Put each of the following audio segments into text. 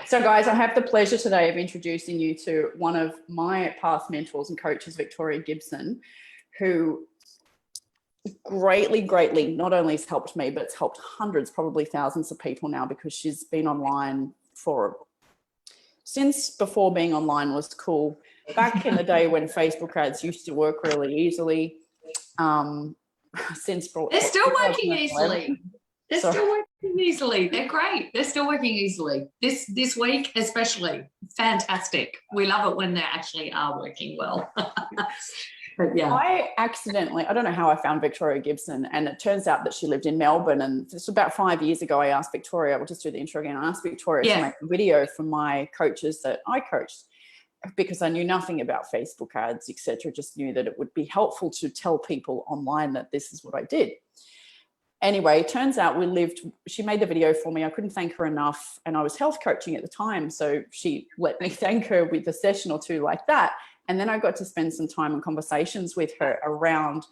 So guys, I have the pleasure today of introducing you to one of my past mentors and coaches, Victoria Gibson, who greatly not only has helped me, but it's helped hundreds, probably thousands of people now, because she's been online since before being online was cool. Back in the day when Facebook ads used to work really easily. They're still working easily. They're still working easily. They're great. They're still working easily. This week especially, fantastic. We love it when they actually are working well. But yeah. I don't know how I found Victoria Gibson, and it turns out that she lived in Melbourne, and this was about 5 years ago. I asked Victoria, we'll just do the intro again. I asked Victoria to make a video for my coaches that I coached, because I knew nothing about Facebook ads, etc. Just knew that it would be helpful to tell people online that this is what I did. Anyway, it turns out she made the video for me. I couldn't thank her enough, and I was health coaching at the time, so she let me thank her with a session or two like that. And then I got to spend some time and conversations with her around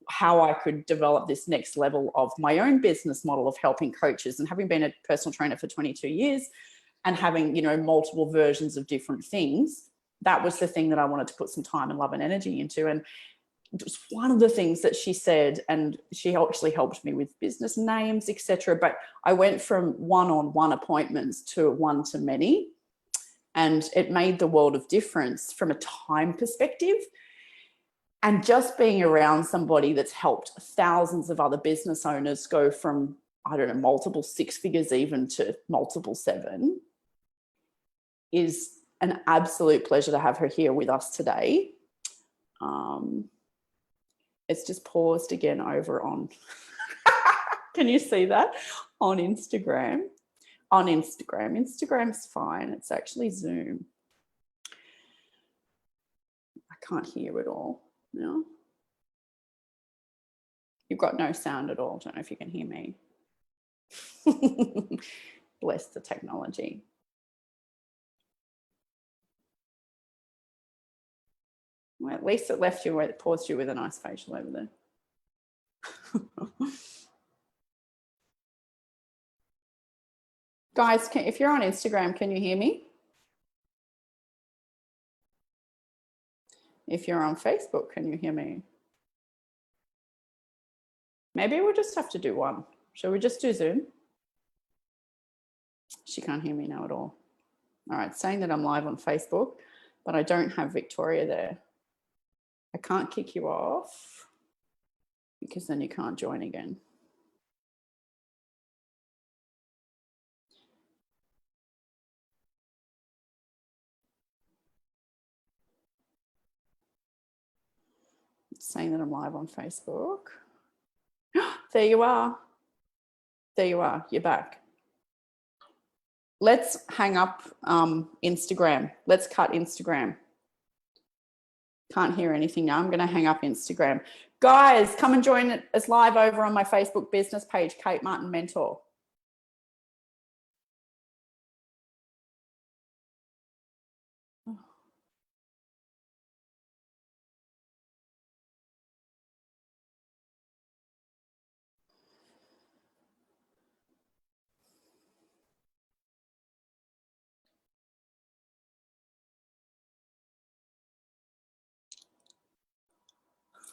how I could develop this next level of my own business model of helping coaches. And having been a personal trainer for 22 years and having, multiple versions of different things, that was the thing that I wanted to put some time and love and energy into. And it was one of the things that she said, and she actually helped me with business names, etc. But I went from one-on-one appointments to one-to-many. And it made the world of difference from a time perspective. And just being around somebody that's helped thousands of other business owners go from, multiple six figures even to multiple seven is an absolute pleasure to have her here with us today. It's just paused again over on, can you see that? On Instagram. Instagram's fine. It's actually Zoom. I can't hear it all. No. You've got no sound at all. Don't know if you can hear me. Bless the technology. Well, at least it left you, it paused you with a nice facial over there. Guys, if you're on Instagram, can you hear me? If you're on Facebook, can you hear me? Maybe we'll just have to do one. Shall we just do Zoom? She can't hear me now at all. All right, saying that I'm live on Facebook, but I don't have Victoria there. I can't kick you off because then you can't join again. Saying that I'm live on Facebook. There you are. There you are. You're back. Let's hang up Instagram. Let's cut Instagram. Can't hear anything now. I'm going to hang up Instagram. Guys, come and join us live over on my Facebook business page, Kate Martin Mentor.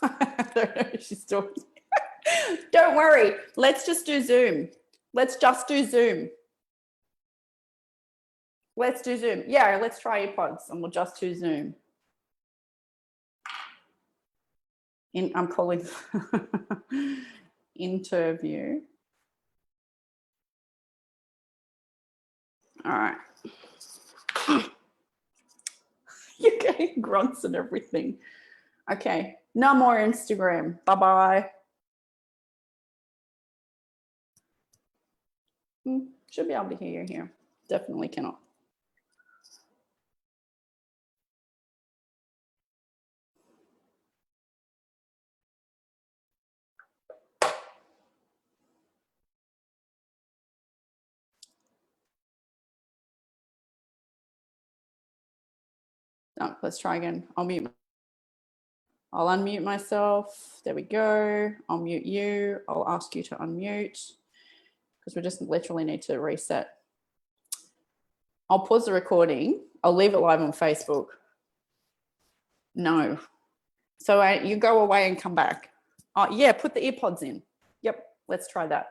I don't know if she's talking. Don't worry. Let's just do Zoom. Let's just do Zoom. Let's do Zoom. Yeah, let's try earpods and we'll just do Zoom. I'm calling interview. All right. You're getting grunts and everything. Okay. No more Instagram. Bye-bye. Should be able to hear you here. Definitely cannot. No, let's try again. I'll unmute myself. There we go. I'll mute you. I'll ask you to unmute because we just literally need to reset. I'll pause the recording. I'll leave it live on Facebook. No. So you go away and come back. Oh, yeah, put the earpods in. Yep, let's try that.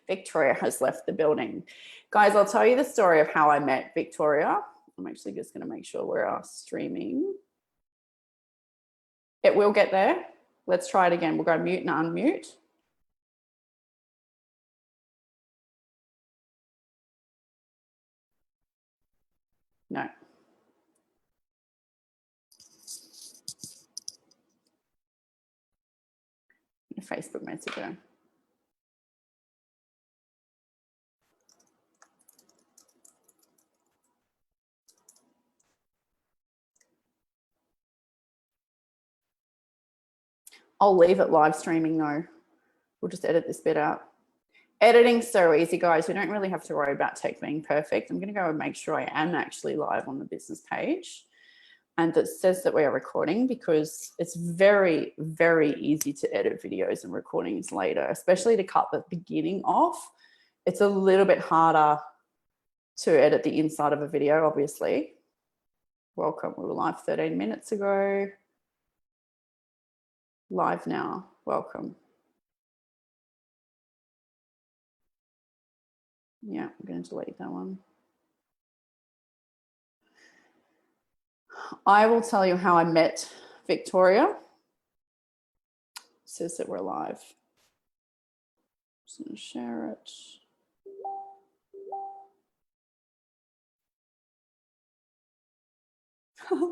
Victoria has left the building. Guys, I'll tell you the story of how I met Victoria. I'm actually just going to make sure we're streaming. It will get there. Let's try it again. We'll go mute and unmute. No. Facebook Messenger. I'll leave it live streaming though. We'll just edit this bit out. Editing's so easy, guys. We don't really have to worry about tech being perfect. I'm going to go and make sure I am actually live on the business page and that says that we are recording, because it's very, very easy to edit videos and recordings later, especially to cut the beginning off. It's a little bit harder to edit the inside of a video, obviously. Welcome. We were live 13 minutes ago. Live now. Welcome. Yeah, I'm going to delete that one. I will tell you how I met Victoria. It says that we're live. Just going to share it.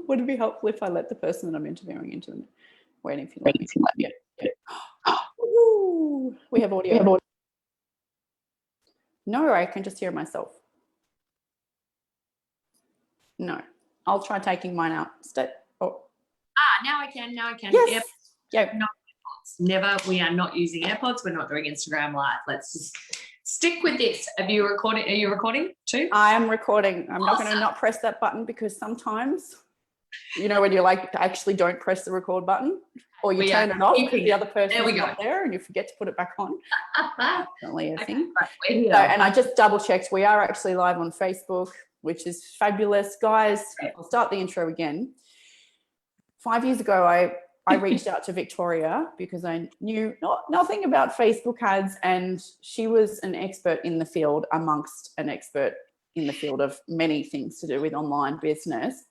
Would it be helpful if I let the person that I'm interviewing into them? Waiting for you. Ooh, we have audio. No, I can just hear myself. No, I'll try taking mine out. Now I can. Yes. Yep. No AirPods. Never. We are not using AirPods. We're not doing Instagram Live. Let's just stick with this. Are you recording too? I am recording. I'm not going to not press that button, because sometimes, you know, when you actually don't press the record button, or you turn it off because the other person is not there and you forget to put it back on. Definitely a thing. So, and I just double checked. We are actually live on Facebook, which is fabulous. Guys, I'll start the intro again. 5 years ago, I reached out to Victoria because I knew nothing about Facebook ads, and she was an expert in the field, amongst an expert in the field of many things to do with online business.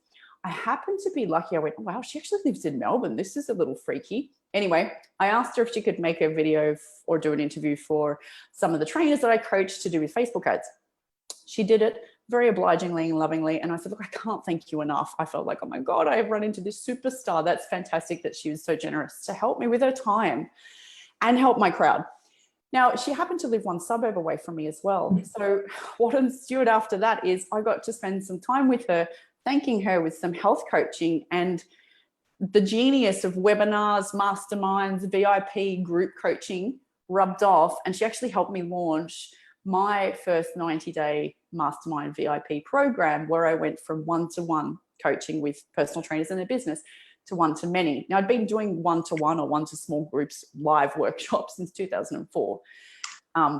I happened to be lucky. I went, oh, wow, she actually lives in Melbourne. This is a little freaky. Anyway, I asked her if she could make a video or do an interview for some of the trainers that I coach to do with Facebook ads. She did it very obligingly and lovingly. And I said, look, I can't thank you enough. I felt like, oh my God, I have run into this superstar. That's fantastic that she was so generous to help me with her time and help my crowd. Now, she happened to live one suburb away from me as well. So what ensued after that is I got to spend some time with her, thanking her with some health coaching, and the genius of webinars, masterminds, VIP group coaching rubbed off. And she actually helped me launch my first 90-day mastermind VIP program, where I went from one-to-one coaching with personal trainers in their business to one-to-many. Now, I'd been doing one-to-one or one-to-small groups live workshops since 2004.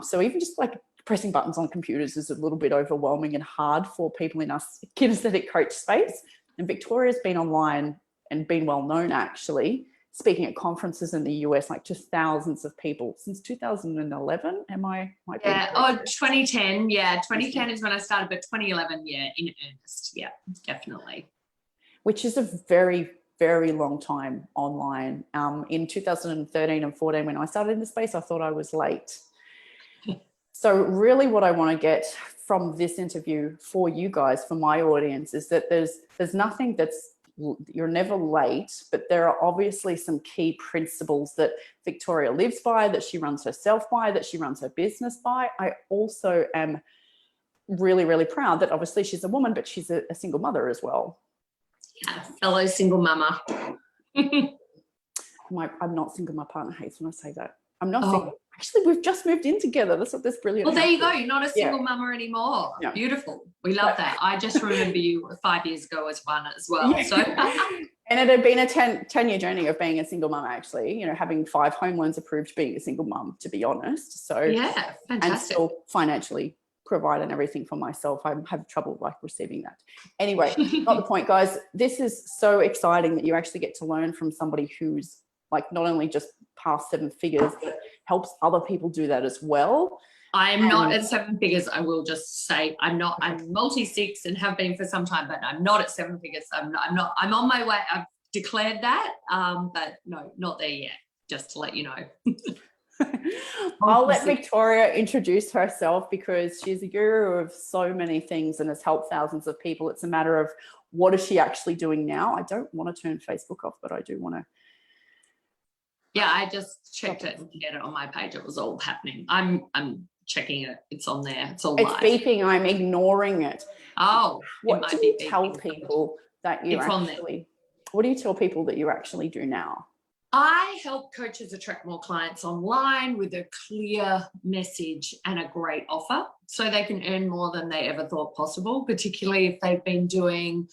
So even just like pressing buttons on computers is a little bit overwhelming and hard for people in us kinesthetic coach space. And Victoria's been online and been well known, actually, speaking at conferences in the US, like to thousands of people since 2011. Yeah, 2010. Yeah, 2010 is when I started, but 2011, yeah, in earnest. Yeah, definitely. Which is a very, very long time online. In 2013 and 14, when I started in the space, I thought I was late. So really what I want to get from this interview for you guys, for my audience, is that there's nothing you're never late, but there are obviously some key principles that Victoria lives by, that she runs herself by, that she runs her business by. I also am really, really proud that obviously she's a woman, but she's a single mother as well. Yeah, fellow single mama. I'm not single. My partner hates when I say that. I'm not single. Actually, we've just moved in together. That's what this brilliant. Well, there you go. You're not a single mama anymore. Yeah. Beautiful. We love that. I just remember you 5 years ago as one as well. Yeah. So, and it had been a 10-year journey of being a single mum, actually, you know, having 5 home loans approved, being a single mum, to be honest. So yeah, fantastic. And still financially provide and everything for myself. I have trouble like receiving that. Anyway, not the point, guys. This is so exciting that you actually get to learn from somebody who's like not only just past 7 figures, but helps other people do that as well. I'm not at 7 figures. I will just say I'm not. I'm multi-6 and have been for some time, but I'm not at 7 figures. I'm not. I'm on my way. I've declared that, but no, not there yet. Just to let you know. I'll let Victoria introduce herself because she's a guru of so many things and has helped thousands of people. It's a matter of what is she actually doing now. I don't want to turn Facebook off, but I do want to. Yeah, I just checked it and get it on my page. It was all happening. I'm checking it. It's on there. It's all live. It's beeping. I'm ignoring it. Oh, what do you tell people that you actually? What do you tell people that you actually do now? I help coaches attract more clients online with a clear message and a great offer so they can earn more than they ever thought possible, particularly if they've been doing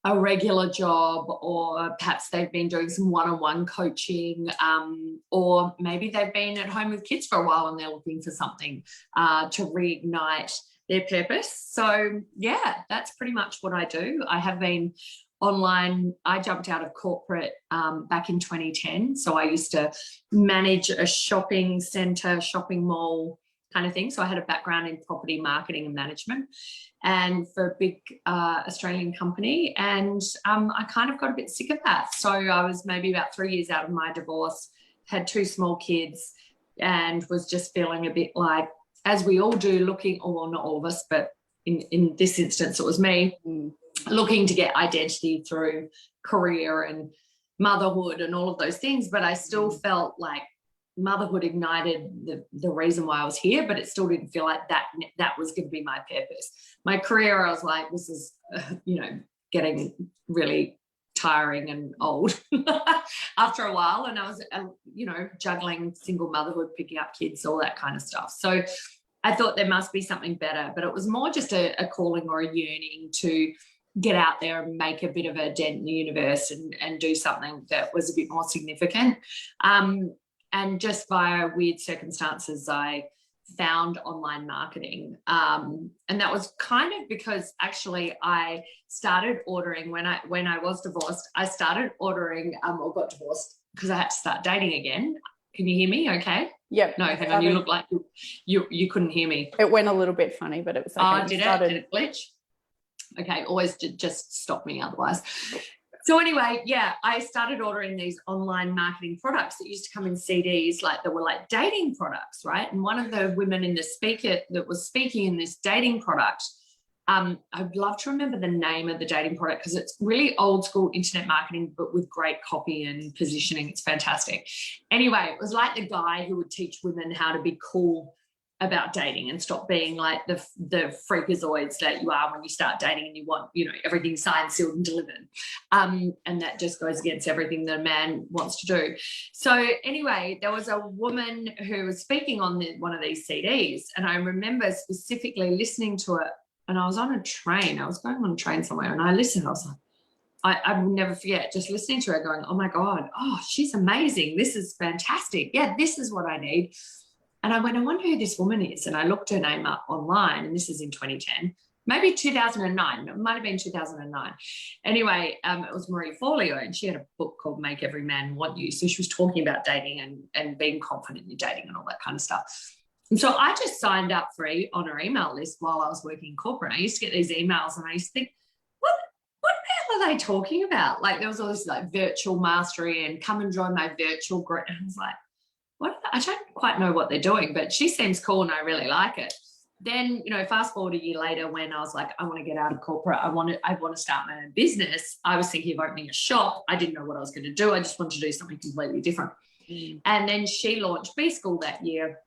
a regular job or perhaps they've been doing some one-on-one coaching, or maybe they've been at home with kids for a while and they're looking for something to reignite their purpose. So yeah, that's pretty much what I do. I have been online. I jumped out of corporate back in 2010. So I used to manage a shopping center, shopping mall kind of thing. So I had a background in property marketing and management and for a big Australian company. And I kind of got a bit sick of that. So I was maybe about 3 years out of my divorce, had 2 small kids and was just feeling a bit like, as we all do, looking, or well, not all of us, but in this instance, it was me, looking to get identity through career and motherhood and all of those things. But I still felt like motherhood ignited the reason why I was here, but it still didn't feel like that was going to be my purpose. My career, I was like, this is, getting really tiring and old after a while. And I was, juggling single motherhood, picking up kids, all that kind of stuff. So I thought there must be something better, but it was more just a calling or a yearning to get out there and make a bit of a dent in the universe and do something that was a bit more significant. And just via weird circumstances, I found online marketing. And that was kind of because actually I started ordering when I was divorced, I started ordering or got divorced because I had to start dating again. Can you hear me okay? Yep. No, hang on, you look like you couldn't hear me. It went a little bit funny, but it was okay. Did it glitch? Okay, always just stop me otherwise. So anyway, yeah, I started ordering these online marketing products that used to come in CDs, like they were like dating products, right? And one of the women in the speaker that was speaking in this dating product, I'd love to remember the name of the dating product because it's really old school internet marketing, but with great copy and positioning. It's fantastic. Anyway, it was like the guy who would teach women how to be cool about dating and stop being like the freakazoids that you are when you start dating and you want, everything signed, sealed and delivered. And that just goes against everything that a man wants to do. So anyway, there was a woman who was speaking on one of these CDs and I remember specifically listening to it. And I was on a train. I was going on a train somewhere and I listened. I was like, I will never forget just listening to her going, oh my God, oh, she's amazing. This is fantastic. Yeah, this is what I need. And I went, I wonder who this woman is. And I looked her name up online, and this is in 2010, maybe 2009. It might have been 2009. Anyway, it was Marie Forleo, and she had a book called Make Every Man Want You. So she was talking about dating and being confident in dating and all that kind of stuff. And so I just signed up on her email list while I was working in corporate. I used to get these emails and I used to think, what the hell are they talking about? Like there was all this like virtual mastery and come and join my virtual group. And I was like, I don't quite know what they're doing, but she seems cool and I really like it. Then, fast forward a year later when I was like, I want to get out of corporate. I want to start my own business. I was thinking of opening a shop. I didn't know what I was going to do. I just wanted to do something completely different. And then she launched B School that year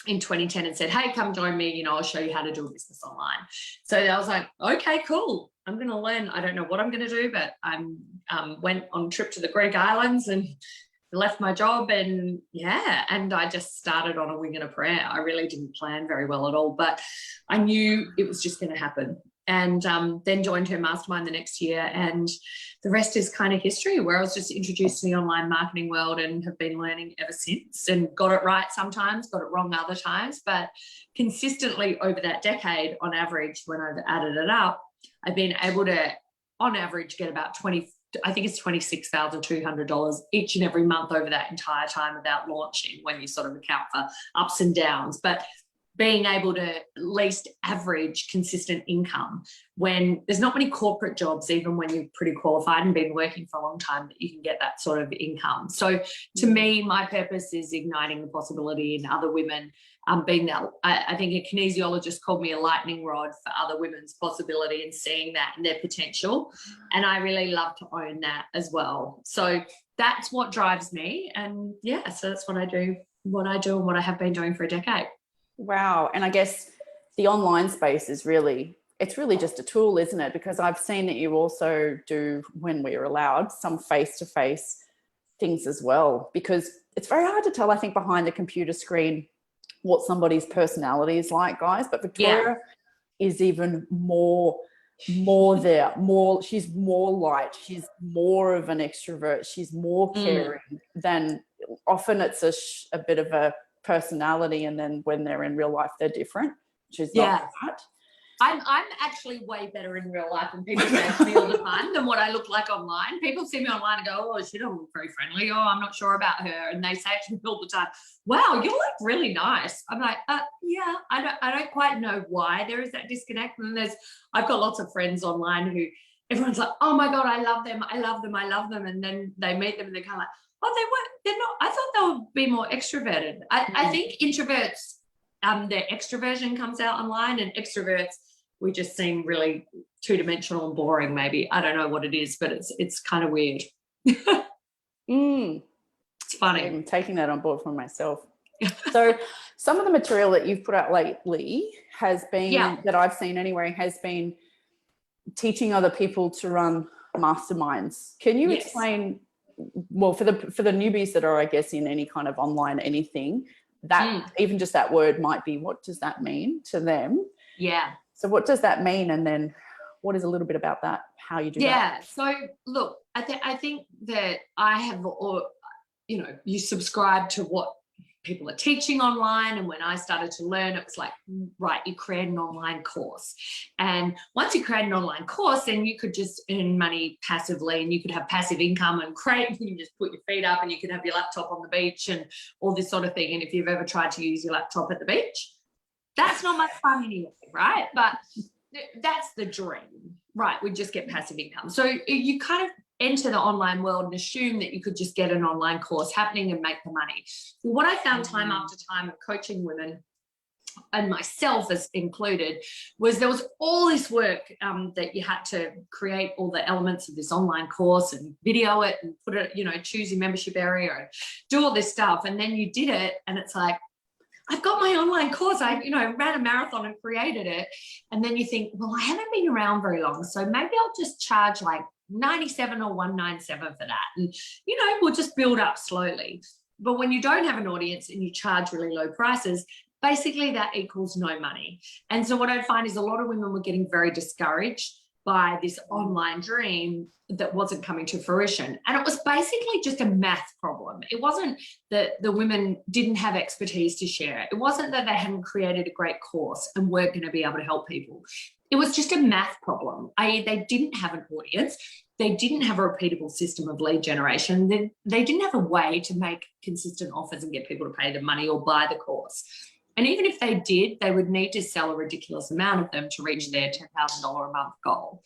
in 2010 and said, hey, come join me. I'll show you how to do a business online. So I was like, okay, cool. I'm going to learn. I don't know what I'm going to do, but I went on a trip to the Greek islands and left my job and I just started on a wing and a prayer. I really didn't plan very well at all, but I knew it was just going to happen. and then joined her mastermind the next year, and the rest is kind of history, where I was just introduced to the online marketing world and have been learning ever since, and got it right sometimes, got it wrong other times, but consistently over that decade, on average, when I've added it up, I've been able to, on average, get about $26,200 each and every month over that entire time without launching, when you sort of account for ups and downs. But being able to at least average consistent income when there's not many corporate jobs, even when you're pretty qualified and been working for a long time, that you can get that sort of income. So to me, my purpose is igniting the possibility in other women, being that, I think a kinesiologist called me a lightning rod for other women's possibility and seeing that and their potential. And I really love to own that as well. So that's what drives me. And yeah, so that's what I do and what I have been doing for a decade. Wow. And I guess the online space is it's really just a tool, isn't it? Because I've seen that you also do, when we're allowed, some face-to-face things as well, because it's very hard to tell, I think, behind the computer screen what somebody's personality is like, guys. But Victoria is even more there, she's more light, she's more of an extrovert, she's more caring than often. It's a bit of a personality, and then when they're in real life they're different, which is not that. I'm actually way better in real life, and people say to me all the time, than what I look like online. People see me online and go, oh, she don't look very friendly, oh, I'm not sure about her, and they say to me all the time, wow, you look really nice. I'm like, yeah, I don't quite know why there is that disconnect. And I've got lots of friends online who everyone's like, oh my God, I love them, and then they meet them and they're kind of like, oh, they're not, I thought they would be more extroverted. I think introverts, their extroversion comes out online, and extroverts, we just seem really two-dimensional and boring, maybe. I don't know what it is, but it's kind of weird. It's funny. I'm taking that on board for myself. So some of the material that you've put out lately has been, that I've seen anyway, has been teaching other people to run masterminds. Can you explain, well, for the newbies that are, I guess, in any kind of online anything, that even just that word might be, what does that mean to them? Yeah. So what does that mean? And then what is a little bit about that, how you do that? Yeah. So look, I think that I have, you subscribe to what people are teaching online. And when I started to learn, it was like, right, you create an online course. And once you create an online course, then you could just earn money passively, and you could have passive income and you can just put your feet up and you can have your laptop on the beach and all this sort of thing. And if you've ever tried to use your laptop at the beach, that's not much fun anyway, right? But that's the dream, right? We just get passive income. So you kind of enter the online world and assume that you could just get an online course happening and make the money. What I found time after time of coaching women, and myself as included, was there was all this work that you had to create all the elements of this online course and video it and put it, choose your membership area and do all this stuff. And then you did it and it's like, I've got my online course. I, ran a marathon and created it. And then you think, well, I haven't been around very long, so maybe I'll just charge like $97 or $197 for that. And, we'll just build up slowly. But when you don't have an audience and you charge really low prices, basically that equals no money. And so what I find is a lot of women were getting very discouraged by this online dream that wasn't coming to fruition. And it was basically just a math problem. It wasn't that the women didn't have expertise to share. It wasn't that they hadn't created a great course and weren't going to be able to help people. It was just a math problem, i.e. they didn't have an audience. They didn't have a repeatable system of lead generation. They didn't have a way to make consistent offers and get people to pay the money or buy the course. And even if they did, they would need to sell a ridiculous amount of them to reach their $10,000 a month goal.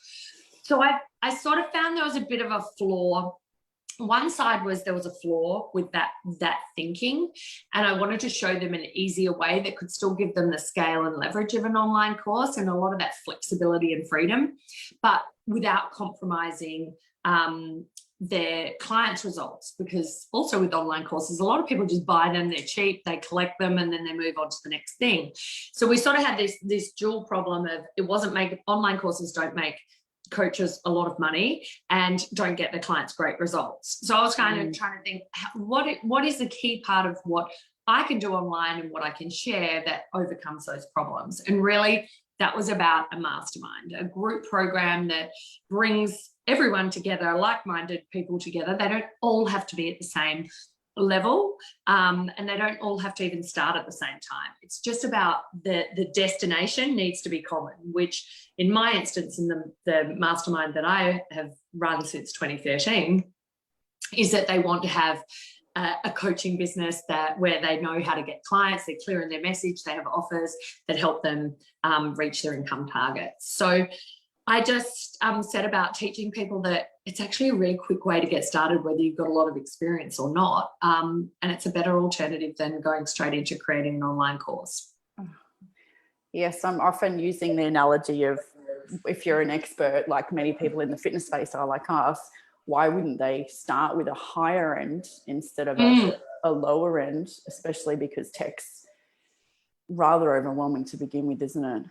So I sort of found there was a bit of a flaw. One side was there was a flaw with that thinking, and I wanted to show them an easier way that could still give them the scale and leverage of an online course and a lot of that flexibility and freedom, but without compromising their clients' results. Because also with online courses, a lot of people just buy them, they're cheap, they collect them, and then they move on to the next thing. So we sort of had this dual problem of online courses don't make coaches a lot of money and don't get the clients great results. So I was kind of trying to think, what is the key part of what I can do online and what I can share that overcomes those problems? And really that was about a mastermind, a group program that brings everyone together, like-minded people together. They don't all have to be at the same level, and they don't all have to even start at the same time. It's just about the destination needs to be common, which in my instance, in the mastermind that I have run since 2013, is that they want to have a coaching business where they know how to get clients, they're clear in their message, they have offers that help them reach their income targets. So I just set about teaching people that it's actually a really quick way to get started, whether you've got a lot of experience or not. And it's a better alternative than going straight into creating an online course. Yes, I'm often using the analogy of, if you're an expert, like many people in the fitness space are like us, why wouldn't they start with a higher end instead of a lower end, especially because tech's rather overwhelming to begin with, isn't it?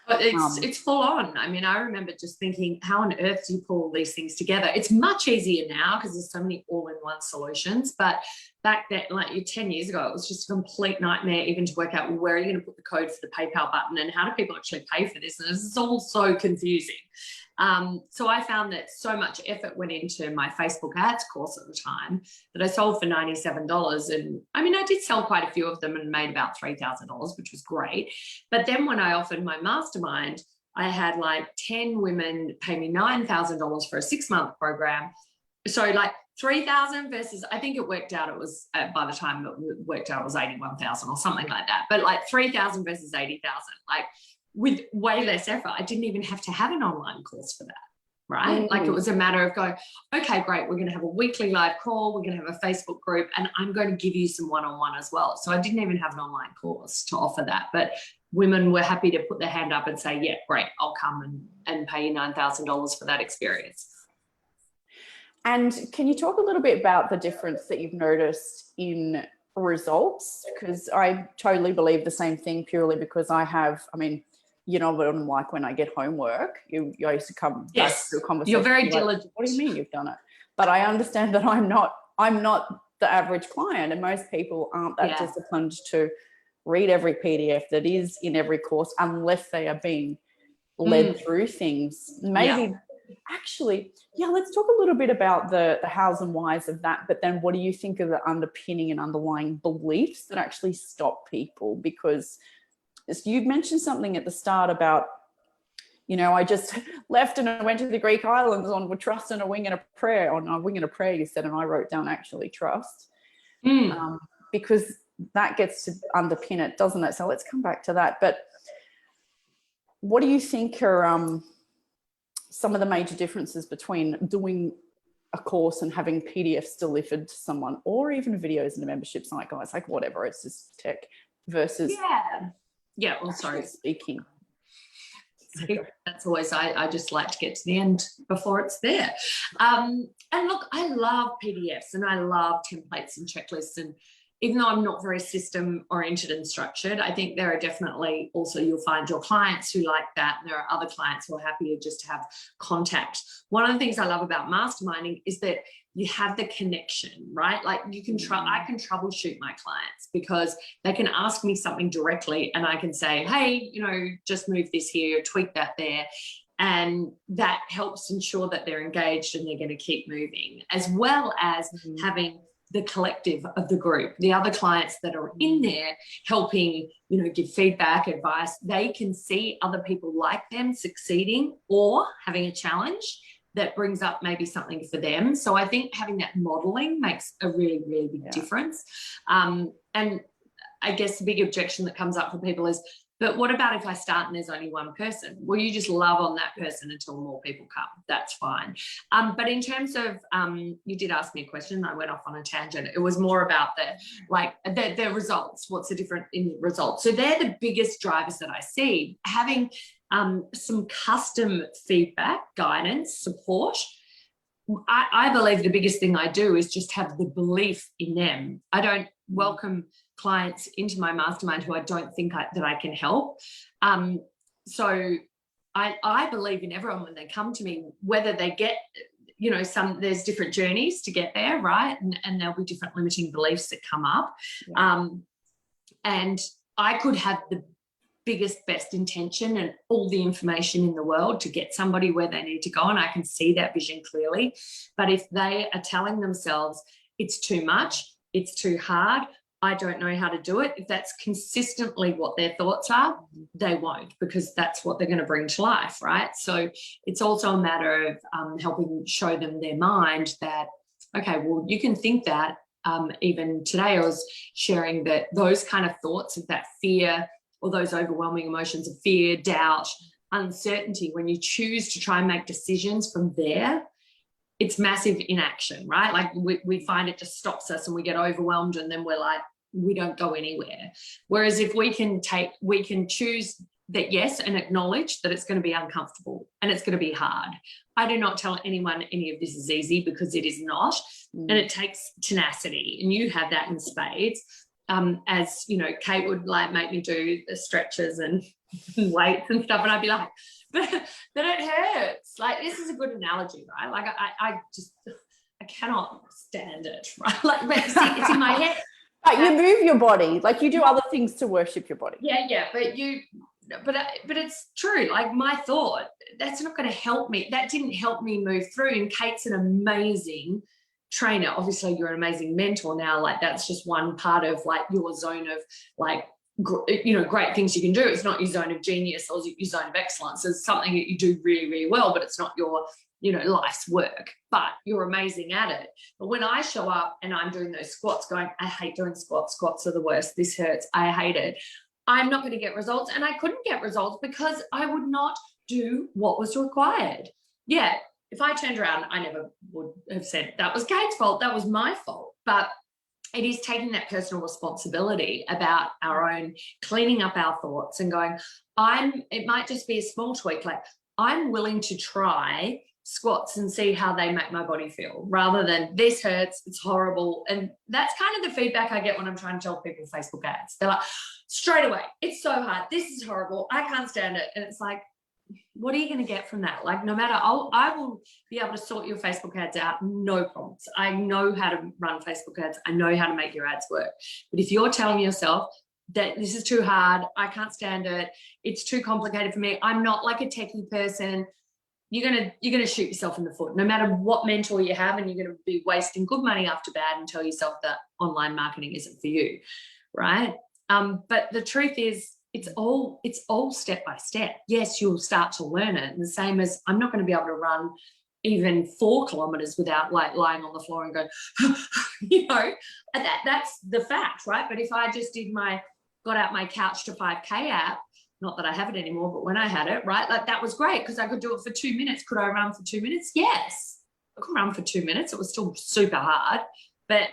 But it's full on. I mean, I remember just thinking, how on earth do you pull all these things together? It's much easier now because there's so many all-in-one solutions. But back then, like 10 years ago, it was just a complete nightmare even to work out where are you going to put the code for the PayPal button and how do people actually pay for this? And it's all so confusing. So I found that so much effort went into my Facebook ads course at the time that I sold for $97. And I mean, I did sell quite a few of them and made about $3,000, which was great. But then when I offered my mastermind, I had like 10 women pay me $9,000 for a 6-month program. So like 3,000 versus, I think it worked out, it was by the time it worked out, it was 81,000 or something like that. But like 3,000 versus 80,000, like, with way less effort. I didn't even have to have an online course for that, right? Like it was a matter of going, okay, great, we're going to have a weekly live call, we're going to have a Facebook group, and I'm going to give you some one-on-one as well. So I didn't even have an online course to offer that, but women were happy to put their hand up and say, yeah, great, I'll come and pay you $9,000 for that experience. And can you talk a little bit about the difference that you've noticed in results? Because I totally believe the same thing, purely because I mean, you know what I'm like when I get homework. You used to come back to a conversation. You're very diligent. What do you mean you've done it? But I understand that I'm not the average client, and most people aren't that disciplined to read every PDF that is in every course unless they are being led through things. Maybe actually, let's talk a little bit about the hows and whys of that. But then what do you think of the underpinning and underlying beliefs that actually stop people? Because you mentioned something at the start about, you know, I just left and I went to the Greek islands on with trust and a wing and a prayer. On a wing and a prayer, you said, and I wrote down actually trust, because that gets to underpin it, doesn't it? So let's come back to that. But what do you think are some of the major differences between doing a course and having PDFs delivered to someone, or even videos in a membership site, guys, like whatever, it's just tech, versus speaking? That's always, I just like to get to the end before it's there. And look, I love PDFs and I love templates and checklists, and even though I'm not very system oriented and structured, I think there are definitely also, you'll find your clients who like that, and there are other clients who are happy to just have contact. One of the things I love about masterminding is that you have the connection, right? Like you can I can troubleshoot my clients because they can ask me something directly and I can say, hey, you know, just move this here, tweak that there. And that helps ensure that they're engaged and they're going to keep moving, as well as having the collective of the group, the other clients that are in there helping, you know, give feedback, advice. They can see other people like them succeeding or having a challenge that brings up maybe something for them. So I think having that modeling makes a really, really big difference. And I guess the big objection that comes up for people is, but what about if I start and there's only one person? Well, you just love on that person until more people come. That's fine. But in terms of, you did ask me a question. I went off on a tangent. It was more about the results. What's the difference in results? So they're the biggest drivers that I see. Having some custom feedback, guidance, support. I believe the biggest thing I do is just have the belief in them. I don't welcome clients into my mastermind who I don't think that I can help. So I believe in everyone when they come to me, whether they get, you know, there's different journeys to get there, right? And there'll be different limiting beliefs that come up. And I could have biggest, best intention and all the information in the world to get somebody where they need to go, and I can see that vision clearly. But if they are telling themselves it's too much, it's too hard, I don't know how to do it, if that's consistently what their thoughts are, they won't, because that's what they're going to bring to life, right? So it's also a matter of helping show them their mind that, okay, well, you can think that. Even today I was sharing that those kind of thoughts of that fear, or those overwhelming emotions of fear, doubt, uncertainty, when you choose to try and make decisions from there, it's massive inaction, right? Like we find it just stops us and we get overwhelmed, and then we're like, we don't go anywhere. Whereas if we can choose that, yes, and acknowledge that it's going to be uncomfortable and it's going to be hard. I do not tell anyone any of this is easy, because it is not. And it takes tenacity, and you have that in spades. As you know, Kate would like make me do the stretches and weights and stuff, and I'd be like, but it hurts. Like, this is a good analogy, right? Like I cannot stand it, right? Like, but see, it's in my head. But you move your body, like you do other things to worship your body. Yeah, but it's true. Like, my thought, that's not going to help me. That didn't help me move through. And Kate's an amazing trainer. Obviously, you're an amazing mentor now. Like, that's just one part of like your zone of like, you know, great things you can do. It's not your zone of genius or your zone of excellence. It's something that you do really, really well, but it's not your, you know, life's work, but you're amazing at it. But when I show up and I'm doing those squats going, I hate doing squats. Squats are the worst. This hurts. I hate it. I'm not going to get results. And I couldn't get results because I would not do what was required. Yeah. If I turned around, I never would have said that was Kate's fault. That was my fault. But it is taking that personal responsibility about our own cleaning up our thoughts and going, it might just be a small tweak. Like, I'm willing to try squats and see how they make my body feel, rather than this hurts, it's horrible. And that's kind of the feedback I get when I'm trying to tell people Facebook ads. They're like, straight away, it's so hard, this is horrible, I can't stand it. And it's like, what are you going to get from that? Like, no matter, I will be able to sort your Facebook ads out, no problems. I know how to run Facebook ads. I know how to make your ads work. But if you're telling yourself that this is too hard, I can't stand it, it's too complicated for me, I'm not like a techie person, you're gonna shoot yourself in the foot. No matter what mentor you have, and you're gonna be wasting good money after bad and tell yourself that online marketing isn't for you, right? But the truth is, it's all step by step. Yes, you'll start to learn it. And the same as, I'm not going to be able to run even 4 kilometers without like lying on the floor and going, you know, that's the fact, right? But if I just got out my Couch to 5K app, not that I have it anymore, but when I had it, right, like, that was great because I could do it for 2 minutes. Could I run for 2 minutes? Yes, I could run for 2 minutes. It was still super hard, but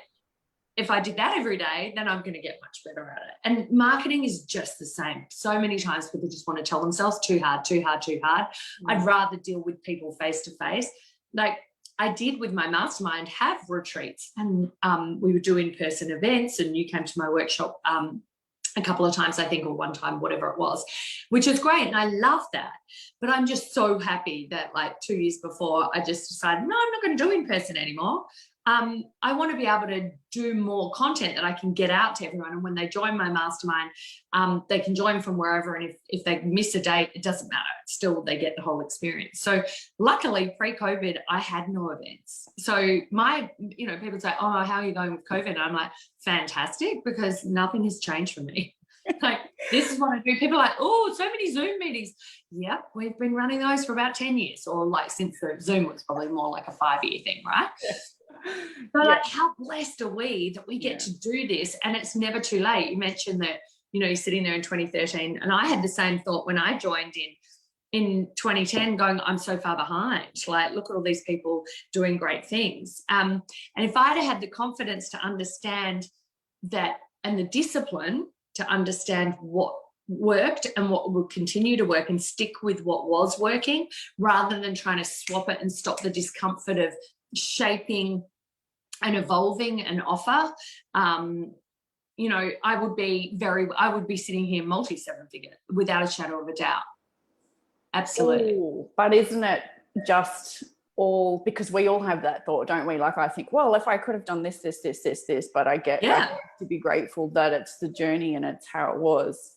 if I did that every day, then I'm going to get much better at it. And marketing is just the same. So many times people just want to tell themselves too hard, too hard, too hard. I'd rather deal with people face to face. Like I did with my mastermind, have retreats, and we would do in-person events, and you came to my workshop a couple of times, I think, or one time, whatever it was, which was great. And I love that. But I'm just so happy that like 2 years before, I just decided, no, I'm not going to do in-person anymore. I want to be able to do more content that I can get out to everyone. And when they join my mastermind, they can join from wherever. And if they miss a date, it doesn't matter. Still, they get the whole experience. So luckily, pre-COVID, I had no events. So people say, oh, how are you going with COVID? And I'm like, fantastic, because nothing has changed for me. Like, this is what I do. People are like, oh, so many Zoom meetings. Yeah, we've been running those for about 10 years, or like since the Zoom was probably more like a 5-year thing, right? So like, how blessed are we that we get to do this, and it's never too late. You mentioned that, you're sitting there in 2013, and I had the same thought when I joined in 2010, going, I'm so far behind. Like, look at all these people doing great things. And if I'd had the confidence to understand that, and the discipline to understand what worked and what would continue to work, and stick with what was working, rather than trying to swap it and stop the discomfort of shaping and evolving an offer, I would be sitting here multi-seven figure without a shadow of a doubt. Absolutely. Ooh, but isn't it just all, because we all have that thought, don't we? Like, I think, well, if I could have done this, but I get to be grateful that it's the journey and it's how it was.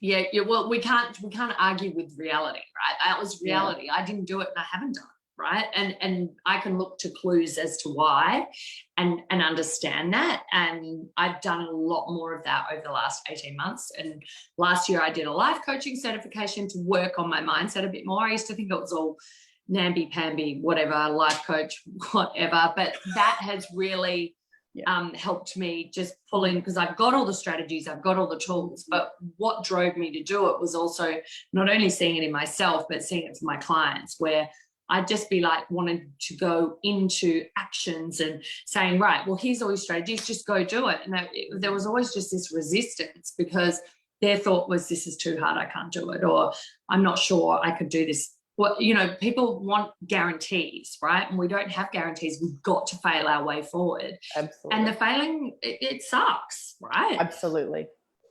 Well, we can't argue with reality, right? That was reality. I didn't do it and I haven't done it, right? And I can look to clues as to why and understand that. And I've done a lot more of that over the last 18 months. And last year I did a life coaching certification to work on my mindset a bit more. I used to think it was all namby-pamby, whatever, life coach, whatever. But that has really helped me just pull in, because I've got all the strategies, I've got all the tools, but what drove me to do it was also not only seeing it in myself, but seeing it for my clients, where I'd just be like wanting to go into actions and saying, right, well, here's all your strategies, just go do it. And there was always just this resistance, because their thought was, this is too hard, I can't do it, or I'm not sure I could do this. Well, people want guarantees, right? And we don't have guarantees. We've got to fail our way forward. Absolutely. And the failing, it sucks, right? Absolutely.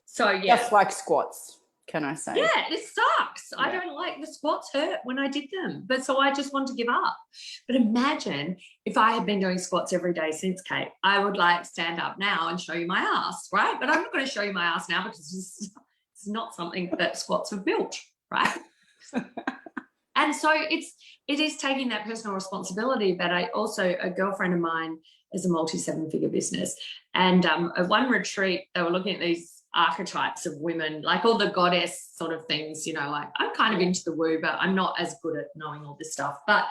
So, just like squats, can I say? Yeah, it sucks. I don't like, the squats hurt when I did them. But so I just want to give up. But imagine if I had been doing squats every day since, Kate, I would stand up now and show you my ass, right? But I'm not going to show you my ass now, because it's not something that squats have built, right? And so it is taking that personal responsibility. But a girlfriend of mine is a multi-7-figure business. And at one retreat, they were looking at these archetypes of women, like all the goddess sort of things, like I'm kind of into the woo, but I'm not as good at knowing all this stuff. But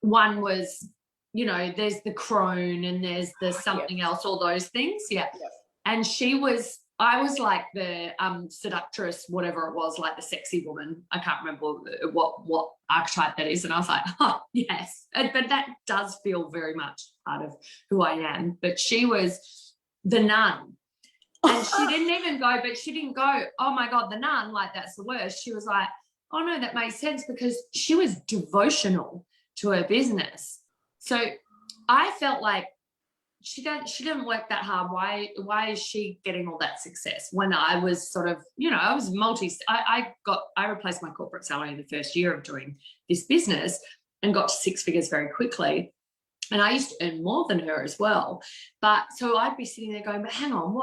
one was, there's the crone and there's the something else, all those things. Yeah. Yes. And I was like the seductress, whatever it was, like the sexy woman. I can't remember what archetype that is. And I was like, oh, yes. But that does feel very much part of who I am. But she was the nun. And she didn't go, oh, my God, the nun, like that's the worst. She was like, oh, no, that makes sense, because she was devotional to her business. So I felt like, she didn't work that hard. Why is she getting all that success when I was sort of, I was I replaced my corporate salary in the first year of doing this business and got to 6 figures very quickly. And I used to earn more than her as well. But so I'd be sitting there going, but hang on,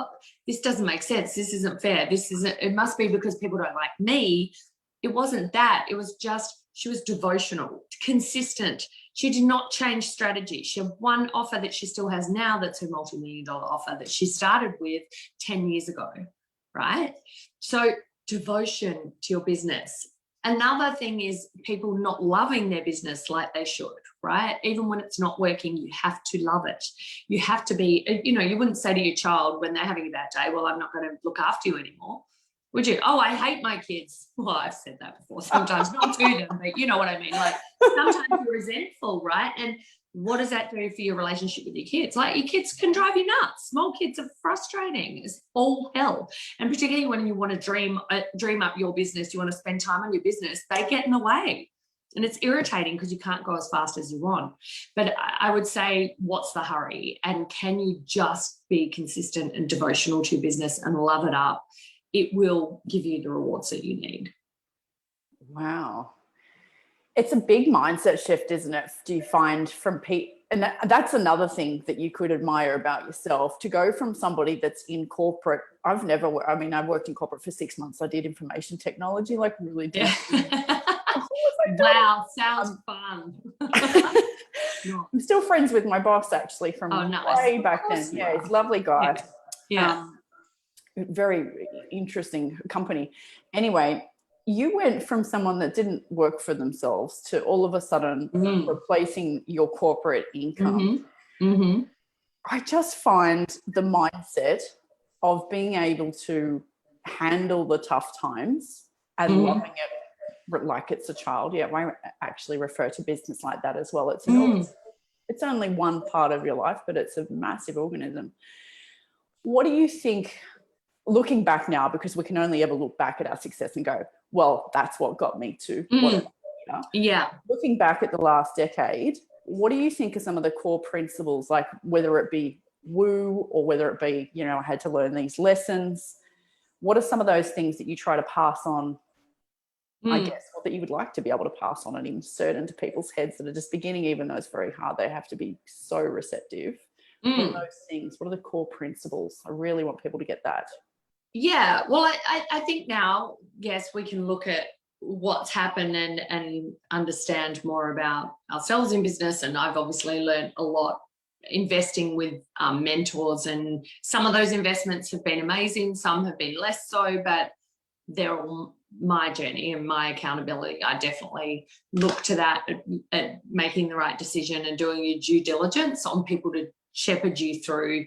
this doesn't make sense. This isn't fair. It must be because people don't like me. It wasn't that. It was just, she was devotional, consistent. She did not change strategy. She had one offer that she still has now, that's her multi-million-dollar offer that she started with 10 years ago, right? So devotion to your business. Another thing is people not loving their business like they should, right? Even when it's not working, you have to love it. You have to be, you wouldn't say to your child when they're having a bad day, well, I'm not going to look after you anymore. Would you? Oh, I hate my kids. Well, I've said that before sometimes, not to them, but you know what I mean. Like sometimes you're resentful, right? And what does that do for your relationship with your kids? Like your kids can drive you nuts. Small kids are frustrating. It's all hell. And particularly when you want to dream up your business, you want to spend time on your business, they get in the way. And it's irritating because you can't go as fast as you want. But I would say, what's the hurry? And can you just be consistent and devotional to your business and love it up? It will give you the rewards that you need. Wow. It's a big mindset shift, isn't it? Do you find from people? And that's another thing that you could admire about yourself, to go from somebody that's in corporate. I've worked in corporate for 6 months. I did information technology, like really deep. Yeah. Wow, sounds fun. I'm still friends with my boss, actually, from way back then. Yeah, he's a lovely guy. Yeah. Very interesting company. Anyway, you went from someone that didn't work for themselves to all of a sudden replacing your corporate income. I just find the mindset of being able to handle the tough times and loving it like it's a child. Yeah, I actually refer to business like that as well. It's only one part of your life, but it's a massive organism. What do you think, looking back now, because we can only ever look back at our success and go, well, that's what got me to what Yeah. Looking back at the last decade, what do you think are some of the core principles, like whether it be woo or whether it be, I had to learn these lessons? What are some of those things that you try to pass on, I guess, or that you would like to be able to pass on and insert into people's heads that are just beginning, even though it's very hard, they have to be so receptive. What are those things? What are the core principles? I really want people to get that. Yeah, well, I think now, yes, we can look at what's happened and understand more about ourselves in business. And I've obviously learned a lot investing with mentors, and some of those investments have been amazing, some have been less so, but they're all my journey and my accountability. I definitely look to that at making the right decision and doing your due diligence on people to shepherd you through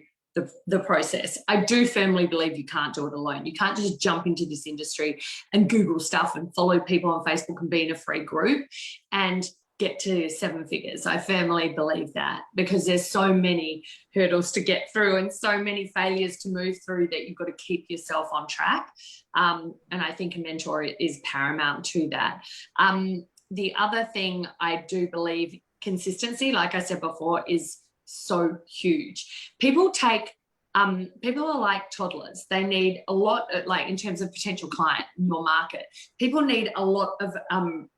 the process. I do firmly believe you can't do it alone. You can't just jump into this industry and Google stuff and follow people on Facebook and be in a free group and get to 7 figures. I firmly believe that, because there's so many hurdles to get through and so many failures to move through that you've got to keep yourself on track. And I think a mentor is paramount to that. The other thing I do believe, consistency, like I said before, is so huge. People are like toddlers. They need a lot, like in terms of potential client in your market, people need a lot of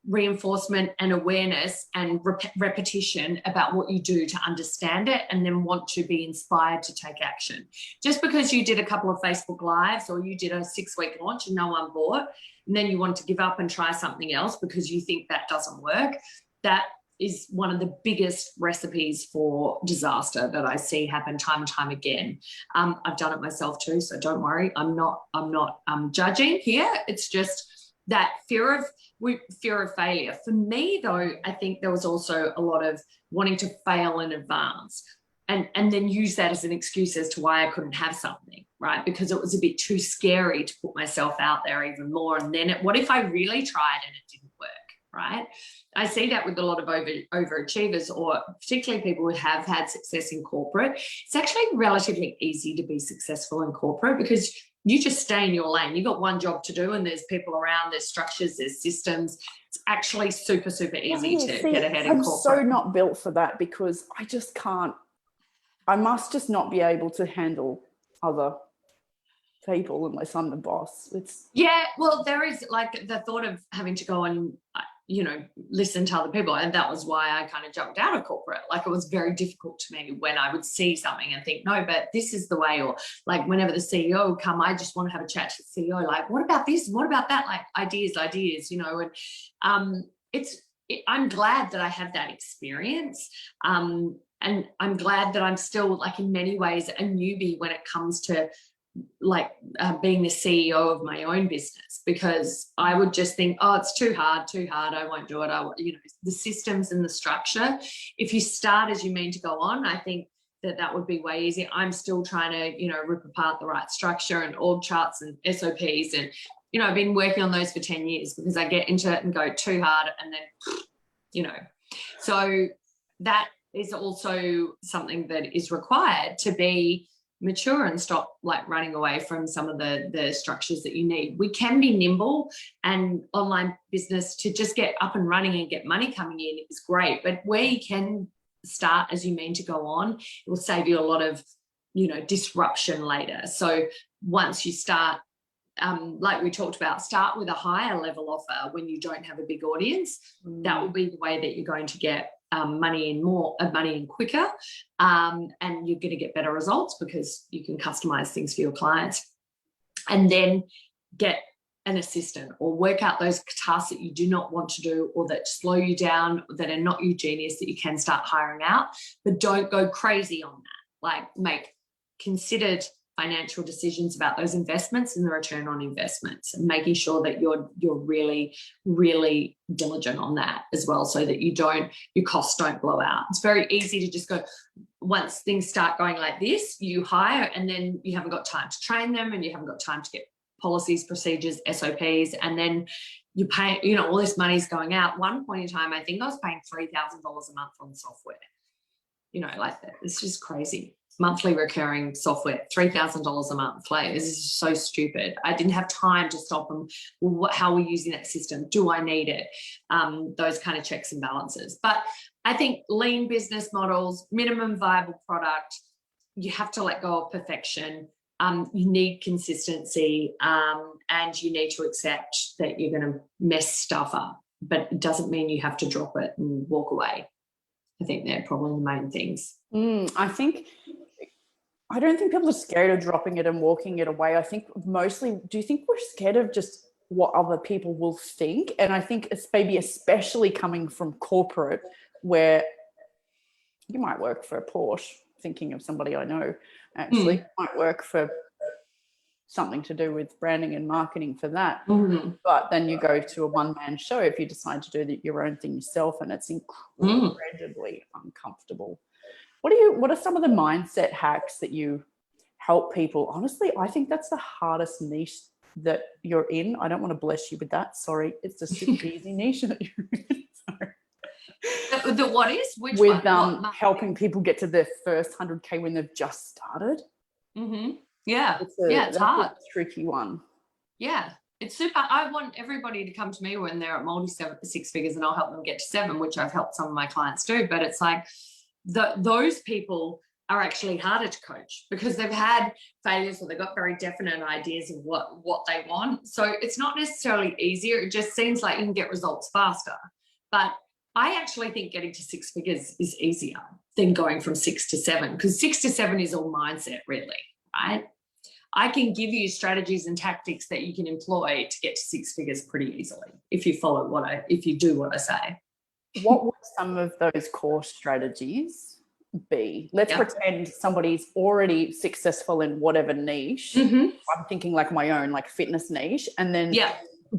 reinforcement and awareness and repetition about what you do to understand it and then want to be inspired to take action. Just because you did a couple of Facebook Lives or you did a 6-week launch and no one bought, and then you want to give up and try something else because you think that doesn't work, that is one of the biggest recipes for disaster that I see happen time and time again. I've done it myself too, so don't worry. I'm not judging here. It's just that fear of failure. For me, though, I think there was also a lot of wanting to fail in advance and then use that as an excuse as to why I couldn't have something, right? Because it was a bit too scary to put myself out there even more. And then what if I really tried and it didn't work? Right? I see that with a lot of overachievers, or particularly people who have had success in corporate. It's actually relatively easy to be successful in corporate because you just stay in your lane. You've got one job to do and there's people around, there's structures, there's systems. It's actually super, super easy to get ahead in corporate. I'm so not built for that because I just can't. I must just not be able to handle other people unless I'm the boss. Well, there is like the thought of having to go and listen to other people, and that was why I kind of jumped out of corporate. Like, it was very difficult to me when I would see something and think, no, but this is the way. Or like whenever the CEO would come, I just want to have a chat to the CEO, like, what about this, what about that, like ideas, and I'm glad that I have that experience, and I'm glad that I'm still, like, in many ways a newbie when it comes to being the CEO of my own business, because I would just think, oh, it's too hard, I won't do it. The systems and the structure, if you start as you mean to go on, I think that would be way easier. I'm still trying to, rip apart the right structure and org charts and SOPs. And, I've been working on those for 10 years because I get into it and go too hard and then, so that is also something that is required to be mature and stop running away from some of the structures that you need. We can be nimble, and online business to just get up and running and get money coming in is great. But where you can start as you mean to go on, it will save you a lot of, disruption later. So once you start, like we talked about, start with a higher level offer when you don't have a big audience. That will be the way that you're going to get money in quicker, and you're going to get better results because you can customize things for your clients. And then get an assistant or work out those tasks that you do not want to do or that slow you down, that are not your genius, that you can start hiring out. But don't go crazy on that. Make considered financial decisions about those investments and the return on investments, and making sure that you're really, really diligent on that as well, so that your costs don't blow out. It's very easy to just go, once things start going like this, you hire and then you haven't got time to train them and you haven't got time to get policies, procedures, SOPs, and then you pay, all this money's going out. One point in time, I think I was paying $3,000 a month on software. Like that. It's just crazy. Monthly recurring software, $3,000 a month. This is so stupid. I didn't have time to stop them. How are we using that system? Do I need it? Those kind of checks and balances. But I think lean business models, minimum viable product, you have to let go of perfection. You need consistency, and you need to accept that you're going to mess stuff up, but it doesn't mean you have to drop it and walk away. I think they're probably the main things. I think I don't think people are scared of dropping it and walking it away. I think mostly, do you think we're scared of just what other people will think? And I think it's maybe especially coming from corporate, where you might work for a Porsche, thinking of somebody I know, actually, might work for something to do with branding and marketing for that. But then you go to a one-man show if you decide to do your own thing yourself, and it's incredibly uncomfortable. What are some of the mindset hacks that you help people? Honestly, I think that's the hardest niche that you're in. I don't want to bless you with that. Sorry. It's a super easy niche that you're in. Sorry. The what is? Which with one? Helping people get to their first 100K when they've just started. Yeah. It's hard. A tricky one. Yeah. It's super. I want everybody to come to me when they're at multi-six figures, and I'll help them get to 7, which I've helped some of my clients do. But it's like those people are actually harder to coach because they've had failures, or they've got very definite ideas of what they want. So it's not necessarily easier. It just seems like you can get results faster. But I actually think getting to 6 figures is easier than going from 6 to 7, because 6 to 7 is all mindset, really, right? I can give you strategies and tactics that you can employ to get to 6 figures pretty easily if you follow if you do what I say. What would some of those core strategies be? Let's pretend somebody's already successful in whatever niche. I'm thinking like my own, like fitness niche. And then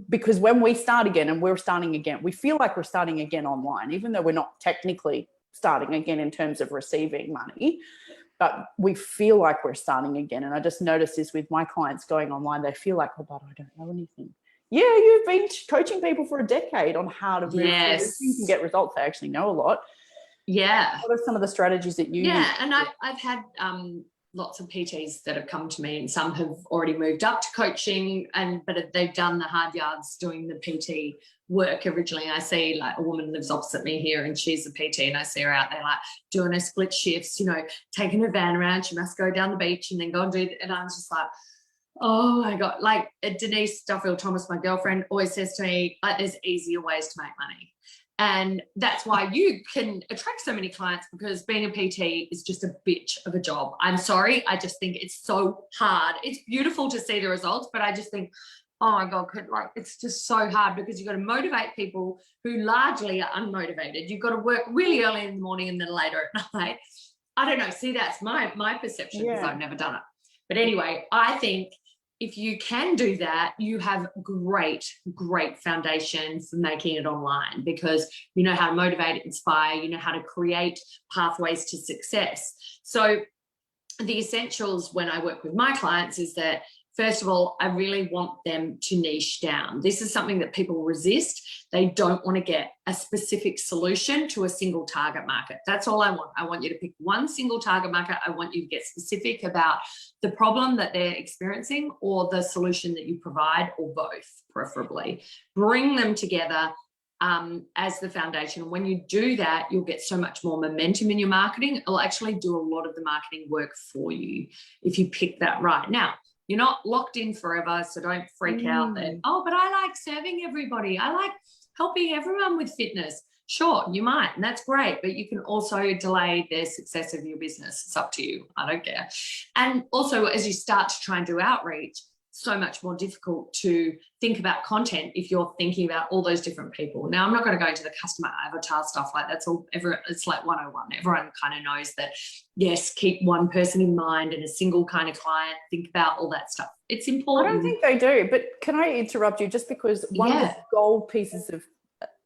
because when we start again, and we're starting again, we feel like we're starting again online, even though we're not technically starting again in terms of receiving money, but we feel like we're starting again. And I just noticed this with my clients going online, they feel like, oh, but I don't know anything. Yeah, you've been coaching people for a decade on how to move forward. You can get results. They actually know a lot. Yeah. What are some of the strategies that you use? Yeah, and I've had lots of PTs that have come to me, and some have already moved up to coaching, but they've done the hard yards doing the PT work originally. I see like a woman lives opposite me here, and she's a PT, and I see her out there like doing her split shifts, taking her van around. She must go down the beach and then go and do it. And I was just like, oh my God, like Denise Duffield Thomas, my girlfriend, always says to me, like, there's easier ways to make money. And that's why you can attract so many clients, because being a PT is just a bitch of a job. I'm sorry. I just think it's so hard. It's beautiful to see the results, but I just think, oh my God, it's just so hard, because you've got to motivate people who largely are unmotivated. You've got to work really early in the morning and then later at night. I don't know. See, that's my perception, because I've never done it. But anyway, I think if you can do that, you have great foundation for making it online, because you know how to motivate, inspire, you know how to create pathways to success. So the essentials when I work with my clients is that, first of all, I really want them to niche down. This is something that people resist. They don't want to get a specific solution to a single target market. That's all I want. I want you to pick one single target market. I want you to get specific about the problem that they're experiencing or the solution that you provide, or both, preferably. Bring them together as the foundation. When you do that, you'll get so much more momentum in your marketing. It'll actually do a lot of the marketing work for you if you pick that right. Now, you're not locked in forever, so don't freak out that, oh, but I like serving everybody. I like helping everyone with fitness. Sure, you might, and that's great, but you can also delay the success of your business. It's up to you. I don't care. And also, as you start to try and do outreach, so much more difficult to think about content if you're thinking about all those different people. Now, I'm not going to go into the customer avatar stuff, like that's all. It's like 101. Everyone kind of knows that. Yes, keep one person in mind and a single kind of client. Think about all that stuff. It's important. I don't think they do, but can I interrupt you just because one of the gold pieces of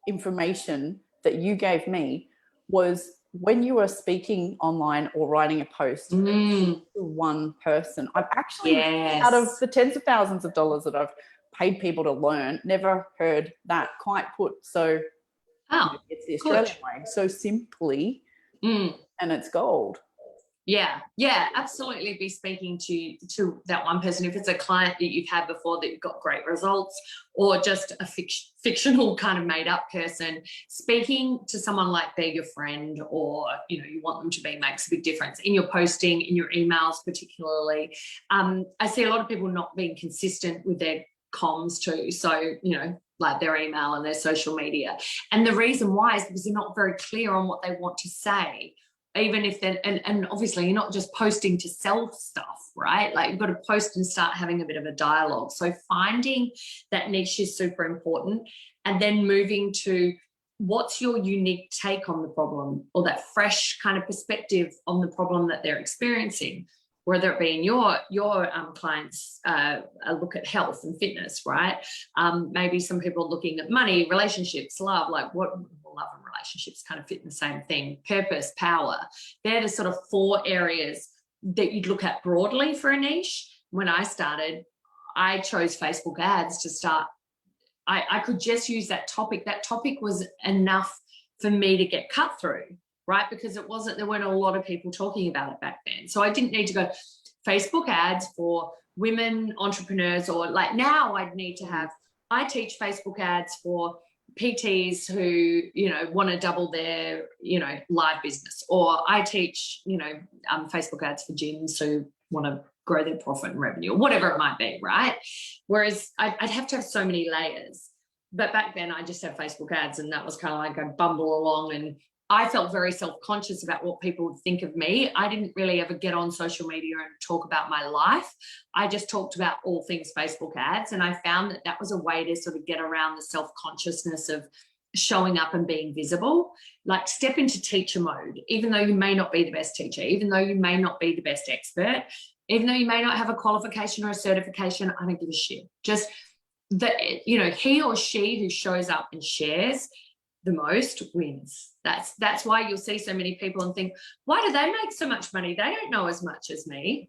information that you gave me was when you were speaking online or writing a post to one person. I've actually, out of the tens of thousands of dollars that I've paid people to learn, never heard that quite put so it's the Australian way, so simply, and it's gold. Yeah, absolutely. Be speaking to that one person. If it's a client that you've had before that you've got great results, or just a fictional kind of made up person, speaking to someone like they're your friend, or you want them to be, makes a big difference in your posting, in your emails particularly. I see a lot of people not being consistent with their comms too. So, like their email and their social media. And the reason why is because they're not very clear on what they want to say, even if then, and obviously you're not just posting to sell stuff, right? Like you've got to post and start having a bit of a dialogue. So finding that niche is super important, and then moving to what's your unique take on the problem, or that fresh kind of perspective on the problem that they're experiencing, whether it be in your clients look at health and fitness, right? Maybe some people are looking at money, relationships, love, like what love and relationships kind of fit in the same thing, purpose, power. They're the sort of 4 areas that you'd look at broadly for a niche. When I started, I chose Facebook ads to start. I could just use that topic. That topic was enough for me to get cut through, right? Because there weren't a lot of people talking about it back then. So I didn't need to go Facebook ads for women entrepreneurs, or like now I'd need to have, I teach Facebook ads for PTs who, you know, want to double their, you know, live business, or I teach, you know, Facebook ads for gyms who want to grow their profit and revenue, or whatever it might be, right? Whereas I'd have to have so many layers. But back then I just had Facebook ads, and that was kind of like a bumble along, and I felt very self-conscious about what people would think of me. I didn't really ever get on social media and talk about my life. I just talked about all things Facebook ads, and I found that was a way to sort of get around the self-consciousness of showing up and being visible. Like step into teacher mode, even though you may not be the best teacher, even though you may not be the best expert, even though you may not have a qualification or a certification. I don't give a shit. Just that, you know, he or she who shows up and shares the most wins. That's why you'll see so many people and think, why do they make so much money? They don't know as much as me.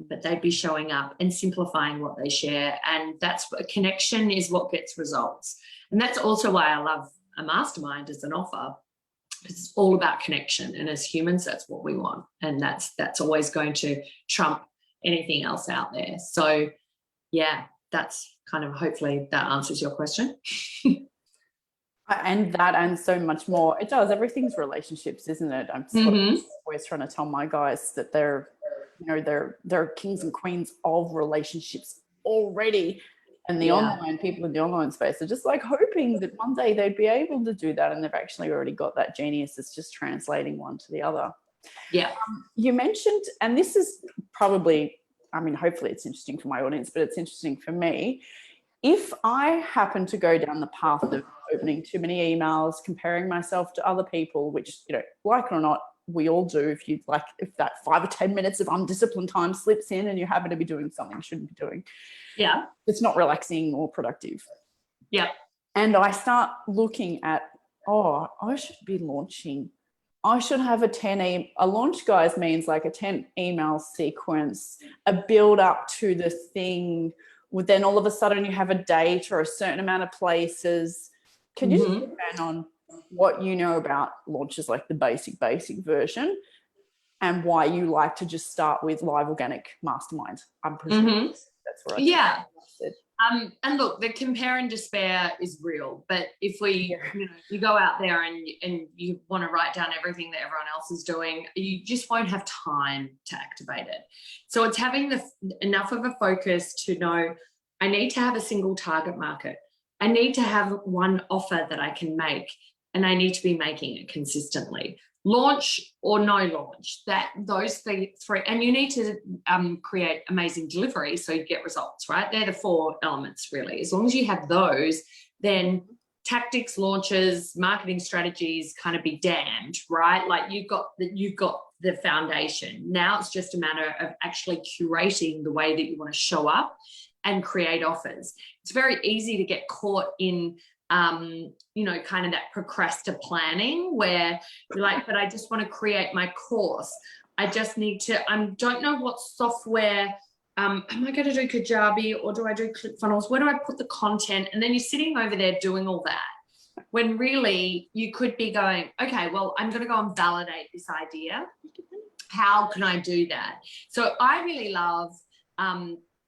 But they'd be showing up and simplifying what they share. And that's what connection is, what gets results. And that's also why I love a mastermind as an offer, because it's all about connection. And as humans, that's what we want. And that's always going to trump anything else out there. So yeah, that's kind of, hopefully that answers your question. And that, and so much more. It does. Everything's relationships, isn't it? I'm always trying to tell my guys that they're kings and queens of relationships already. And the online people in the online space are just like hoping that one day they'd be able to do that. And they've actually already got that genius. It's just translating one to the other. Yeah. You mentioned, and this is probably, I mean, hopefully it's interesting for my audience, but it's interesting for me. If I happen to go down the path of opening too many emails, comparing myself to other people, which, you know, like it or not, we all do. If that 5 or 10 minutes of undisciplined time slips in and you happen to be doing something you shouldn't be doing, it's not relaxing or productive. Yeah. And I start looking at, I should be launching. I should have a launch, guys, means like a 10 email sequence, a build up to the thing. Then all of a sudden you have a date or a certain amount of places. Can you just expand on what you know about launches, like the basic version, and why you like to just start with live organic mastermind? I'm presuming that's what I said. And look, the compare and despair is real, but if you go out there and you want to write down everything that everyone else is doing, you just won't have time to activate it. So it's having enough of a focus to know, I need to have a single target market. I need to have one offer that I can make, and I need to be making it consistently. Launch or no launch, those three, and you need to create amazing delivery so you get results, right? They're the 4 elements, really. As long as you have those, then tactics, launches, marketing strategies kind of be damned, right? Like you've got the foundation. Now it's just a matter of actually curating the way that you want to show up and create offers. It's very easy to get caught in kind of that procrastinating planning where you're like, but I just want to create my course. I just need to, don't know what software, am I going to do Kajabi or do I do ClickFunnels? Where do I put the content? And then you're sitting over there doing all that, when really you could be going, okay, well, I'm going to go and validate this idea. How can I do that? So I really love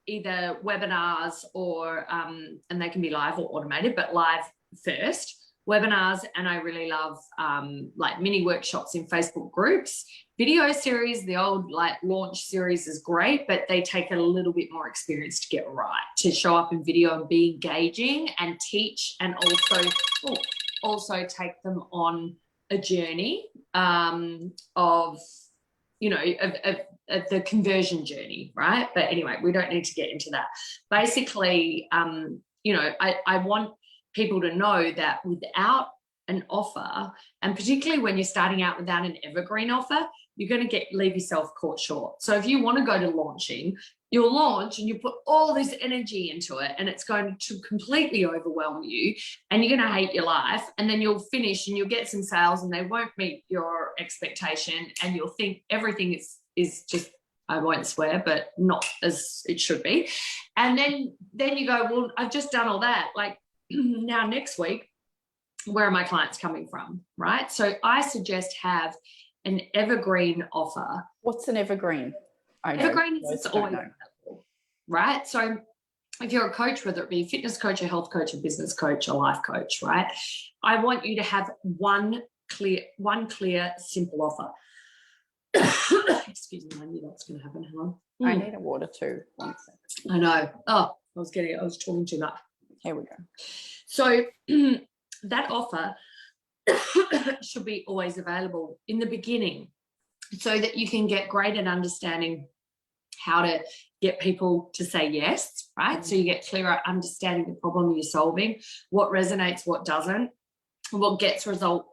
either webinars or, and they can be live or automated, but live first, webinars. And I really love like mini workshops in Facebook groups. Video series, the old like launch series is great, but they take a little bit more experience to get right, to show up in video and be engaging and teach, and also take them on a journey of, you know, of the conversion journey, right? But anyway, we don't need to get into that. Basically, you know, I want people to know that without an offer, and particularly when you're starting out without an evergreen offer, you're going to leave yourself caught short. So if you want to go to launching, you'll launch and you put all this energy into it, and it's going to completely overwhelm you, and you're going to hate your life. And then you'll finish and you'll get some sales and they won't meet your expectation, and you'll think everything is just, I won't swear, but not as it should be. And then you go, well, I've just done all that. Like, now next week, where are my clients coming from, right? So I suggest have an evergreen offer. What's an evergreen? Evergreen is always available, right? So if you're a coach, whether it be a fitness coach, a health coach, a business coach, a life coach, right? I want you to have one clear, simple offer. Excuse me, I knew that's going to happen. Hang on. I need a water too. 1 second. I know. Oh, I was talking too much. Here we go. So that offer should be always available in the beginning, so that you can get great at understanding how to get people to say yes, right? So you get clearer understanding the problem you're solving, what resonates, what doesn't, what gets results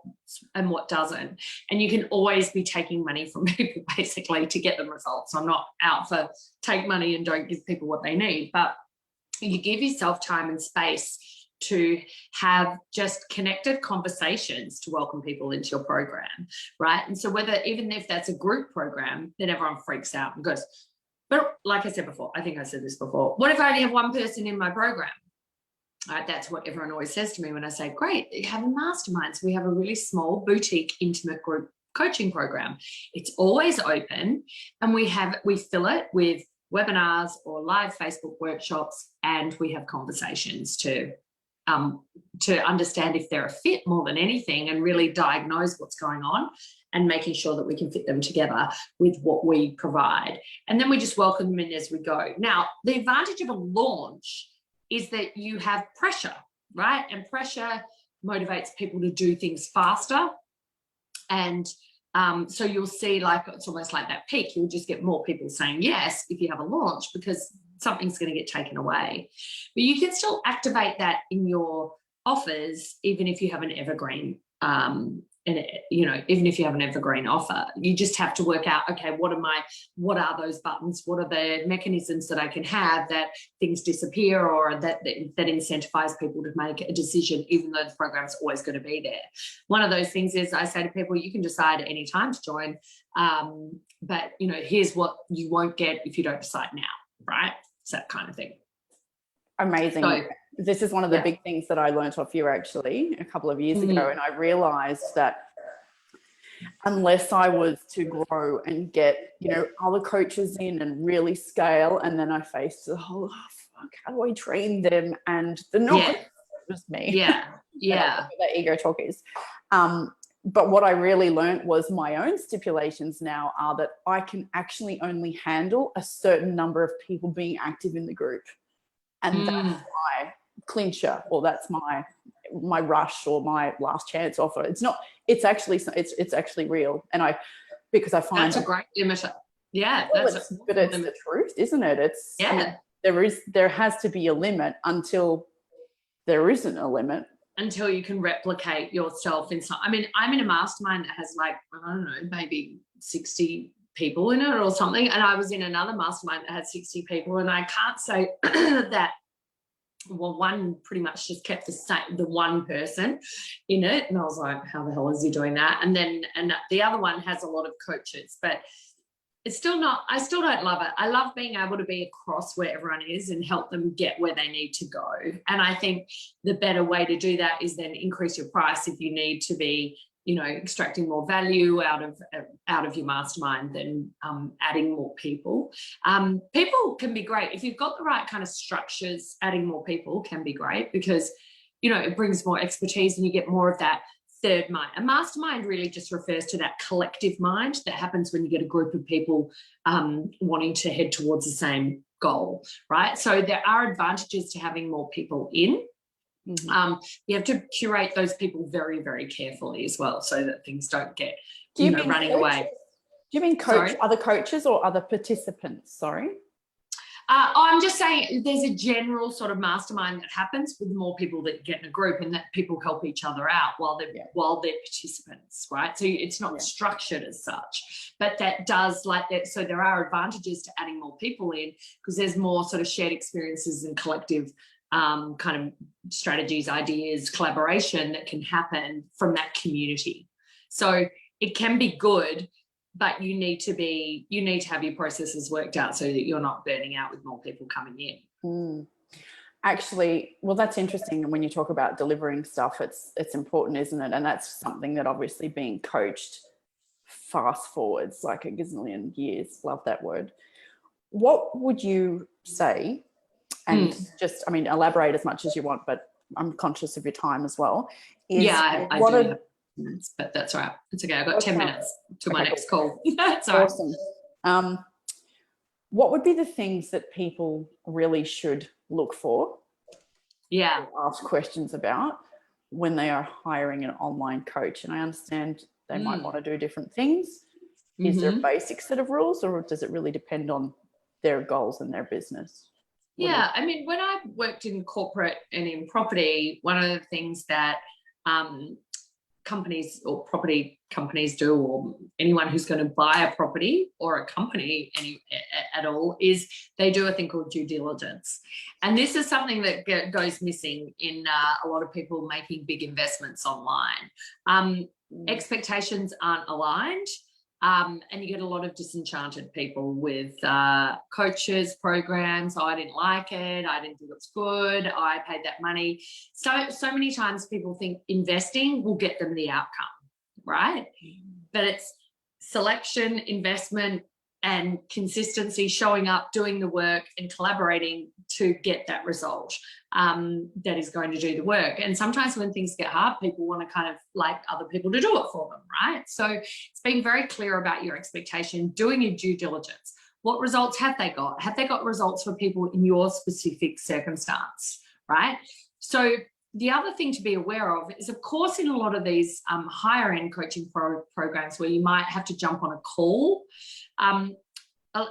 and what doesn't. And you can always be taking money from people basically to get them results. I'm not out for take money and don't give people what they need, but you give yourself time and space to have just connected conversations to welcome people into your program, right? And so even if that's a group program, then everyone freaks out and goes, but like I said before, I think I said this before, what if I only have one person in my program? That's what everyone always says to me when I say, great, you have a Masterminds. We have a really small boutique intimate group coaching program. It's always open, and we fill it with webinars or live Facebook workshops, and we have conversations to understand if they're a fit more than anything, and really diagnose what's going on and making sure that we can fit them together with what we provide. And then we just welcome them in as we go. Now, the advantage of a launch is that you have pressure, right? And pressure motivates people to do things faster. And so you'll see, like, it's almost like that peak. You'll just get more people saying yes if you have a launch, because something's going to get taken away. But you can still activate that in your offers, even if you have an evergreen, even if you have an evergreen offer. You just have to work out, okay, what are those buttons? What are the mechanisms that I can have that things disappear, or that incentivize people to make a decision, even though the program's always going to be there. One of those things is, I say to people, you can decide at any time to join, but here's what you won't get if you don't decide now, right? It's that kind of thing. Amazing. So, this is one of the big things that I learned off you actually a couple of years ago, and I realized that unless I was to grow and get other coaches in and really scale, and then I faced the whole, fuck, how do I train them? And the not was me. That ego talk is. But what I really learned was my own stipulations now are that I can actually only handle a certain number of people being active in the group. And that's my clincher, or that's my rush, or my last chance offer. It's actually real. And because I find that's a great limiter. Yeah. It's the truth, isn't it? There has to be a limit until there isn't a limit. Until you can replicate yourself in some. I mean, I'm in a mastermind that has, like, I don't know, maybe 60 people in it or something. And I was in another mastermind that had 60 people. And I can't say that, well, one pretty much just kept the one person in it. And I was like, how the hell is he doing that? And the other one has a lot of coaches, but it's still not, I still don't love it. I love being able to be across where everyone is and help them get where they need to go. And I think the better way to do that is then increase your price if you need to be, extracting more value out of your mastermind than adding more people. People can be great. If you've got the right kind of structures, adding more people can be great, because, it brings more expertise and you get more of that third mind. A mastermind really just refers to that collective mind that happens when you get a group of people wanting to head towards the same goal, right? So there are advantages to having more people in. You have to curate those people very, very carefully as well, so that things don't get running away. Do you mean other coaches or other participants? Sorry. I'm just saying there's a general sort of mastermind that happens with more people that get in a group, and that people help each other out while they're participants, right? So it's not structured as such, but that does like that. So there are advantages to adding more people in, because there's more sort of shared experiences and collective kind of strategies, ideas, collaboration that can happen from that community. So it can be good, but you need to have your processes worked out so that you're not burning out with more people coming in. Actually, well, that's interesting. When you talk about delivering stuff, it's important, isn't it? And that's something that obviously being coached fast forwards like a gazillion years. Love that word. What would you say? And just, I mean, elaborate as much as you want, but I'm conscious of your time as well. I do have minutes, but that's all right. It's okay. I've got 10 minutes to my next call. That's awesome. Right. What would be the things that people really should look for? Ask questions about when they are hiring an online coach? And I understand they might want to do different things. Is there a basic set of rules, or does it really depend on their goals and their business? I mean, when I worked in corporate and in property, one of the things that companies or property companies do, or anyone who's going to buy a property or a company at all, is they do a thing called due diligence. And this is something that goes missing in a lot of people making big investments online. Expectations aren't aligned. And you get a lot of disenchanted people with coaches, programs. I didn't like it. I didn't think it was good. I paid that money. So many times people think investing will get them the outcome, right? But it's selection, investment, and consistency, showing up, doing the work, and collaborating to get that result that is going to do the work. And sometimes when things get hard, people want to kind of like other people to do it for them, right? So it's being very clear about your expectation, doing your due diligence. What results have they got? Have they got results for people in your specific circumstance, right? So the other thing to be aware of is, of course, in a lot of these higher end coaching programs where you might have to jump on a call,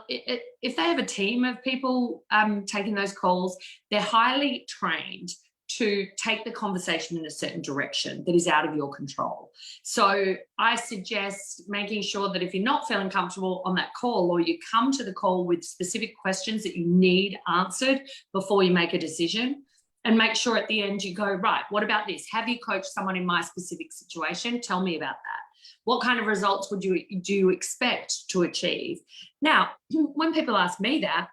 if they have a team of people taking those calls, they're highly trained to take the conversation in a certain direction that is out of your control. So I suggest making sure that if you're not feeling comfortable on that call, or you come to the call with specific questions that you need answered before you make a decision, and make sure at the end you go, right, what about this? Have you coached someone in my specific situation? Tell me about that. What kind of results do you expect to achieve? Now, when people ask me that,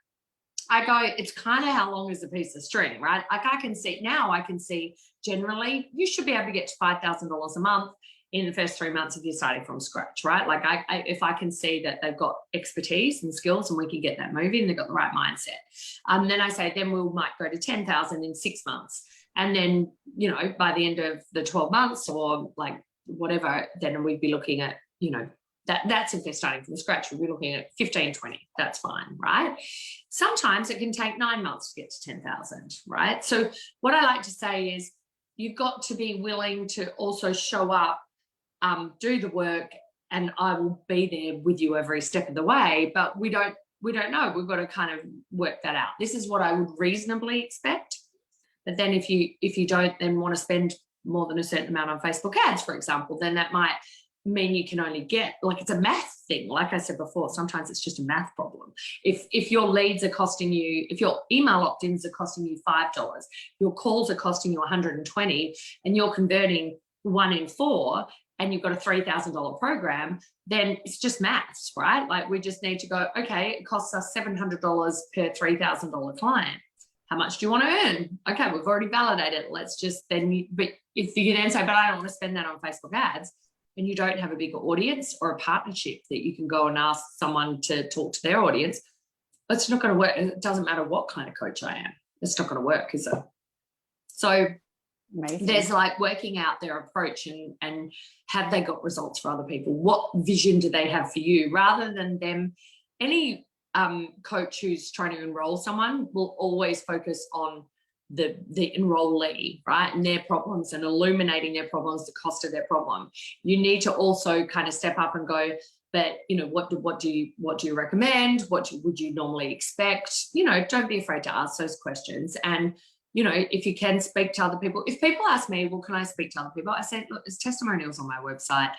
I go, it's kind of how long is a piece of string, right? Like I can see generally you should be able to get to $5,000 a month in the first 3 months if you're starting from scratch, right? Like if I can see that they've got expertise and skills and we can get that moving, they've got the right mindset. Then I say, then we might go to 10,000 in 6 months. And then, by the end of the 12 months or like whatever, then we'd be looking at, that's if they're starting from scratch, we'd be looking at 15, 20, that's fine, right? Sometimes it can take 9 months to get to 10,000, right? So what I like to say is you've got to be willing to also show up, do the work, and I will be there with you every step of the way, but we don't know. We've got to kind of work that out. This is what I would reasonably expect. But then if you don't then want to spend more than a certain amount on Facebook ads, for example, then that might mean you can only get, like, it's a math thing. Like I said before, sometimes it's just a math problem. If your leads are costing you, if your email opt-ins are costing you $5, your calls are costing you 120, and you're converting 1 in 4, and you've got a $3,000 program, then it's just maths, right? Like we just need to go, okay, it costs us $700 per $3,000 client. How much do you want to earn? Okay, we've already validated. Let's just but if you can then say, but I don't want to spend that on Facebook ads, and you don't have a bigger audience or a partnership that you can go and ask someone to talk to their audience, it's not going to work. It doesn't matter what kind of coach I am. It's not going to work, is it? So amazing. There's like working out their approach and have they got results for other people? What vision do they have for you? Rather than them, any coach who's trying to enroll someone will always focus on the enrollee, right, and their problems, and illuminating their problems, the cost of their problem. You need to also kind of step up and go, but you know, what do you recommend? Would you normally expect? You know, don't be afraid to ask those questions. And you know, if you can speak to other people, if people ask me, well, can I speak to other people? I say, look, there's testimonials on my website.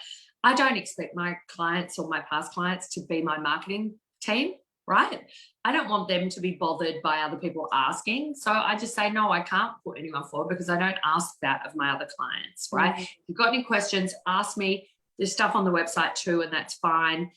I don't expect my clients or my past clients to be my marketing team, right? I don't want them to be bothered by other people asking. So I just say, no, I can't put anyone forward because I don't ask that of my other clients, right? If you've got any questions, ask me. There's stuff on the website too, and that's fine.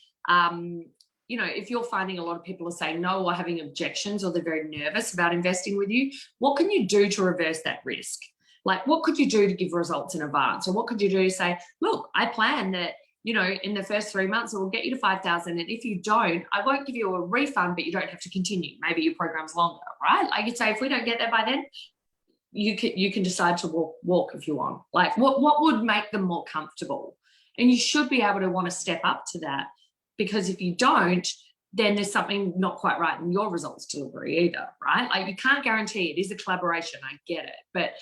You know, if you're finding a lot of people are saying no or having objections, or they're very nervous about investing with you, what can you do to reverse that risk? Like, what could you do to give results in advance? Or what could you do to say, look, I plan that, you know, in the first 3 months, it will get you to 5,000. And if you don't, I won't give you a refund, but you don't have to continue. Maybe your program's longer, right? Like you'd say, if we don't get there by then, you can decide to walk if you want. Like what would make them more comfortable? And you should be able to want to step up to that, because if you don't, then there's something not quite right in your results delivery either, right? Like you can't guarantee it. It is a collaboration. I get it. But,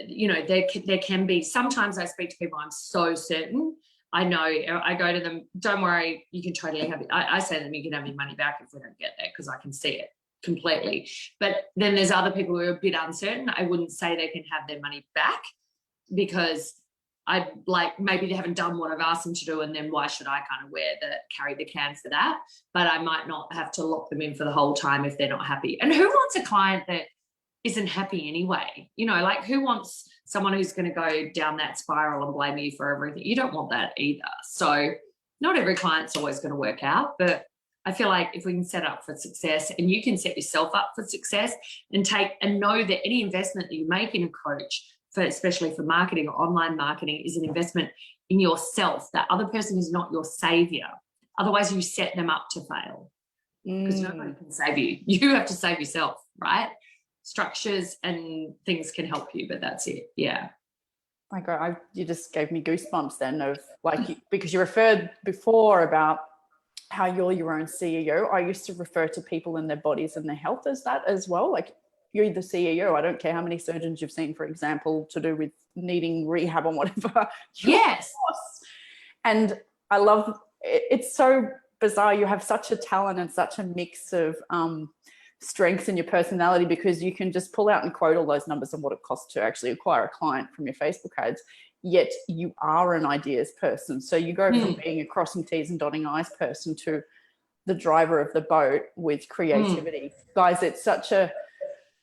you know, there can be, sometimes I speak to people, I'm so certain. I know, I go to them, don't worry, you can totally have it. I say to them, you can have your money back if we don't get there, because I can see it completely. But then there's other people who are a bit uncertain. I wouldn't say they can have their money back, because I like, maybe they haven't done what I've asked them to do, and then why should I kind of carry the can for that? But I might not have to lock them in for the whole time if they're not happy. And who wants a client that isn't happy anyway? You know, like who wants someone who's going to go down that spiral and blame you for everything? You don't want that either. So not every client's always going to work out, but I feel like if we can set up for success, and you can set yourself up for success, and know that any investment that you make in a coach, especially for marketing or online marketing, is an investment in yourself. That other person is not your savior. Otherwise you set them up to fail, because nobody can save you. You have to save yourself, right? Structures and things can help you, but that's it. Yeah. My God, you just gave me goosebumps then, of like, because you referred before about how you're your own CEO. I used to refer to people and their bodies and their health as that as well. Like, you're the CEO. I don't care how many surgeons you've seen, for example, to do with needing rehab or whatever. Yes. And I love, it's so bizarre. You have such a talent and such a mix of strengths in your personality, because you can just pull out and quote all those numbers and what it costs to actually acquire a client from your Facebook ads. Yet you are an ideas person. So you go from being a crossing T's and dotting I's person to the driver of the boat with creativity. Guys, it's such a...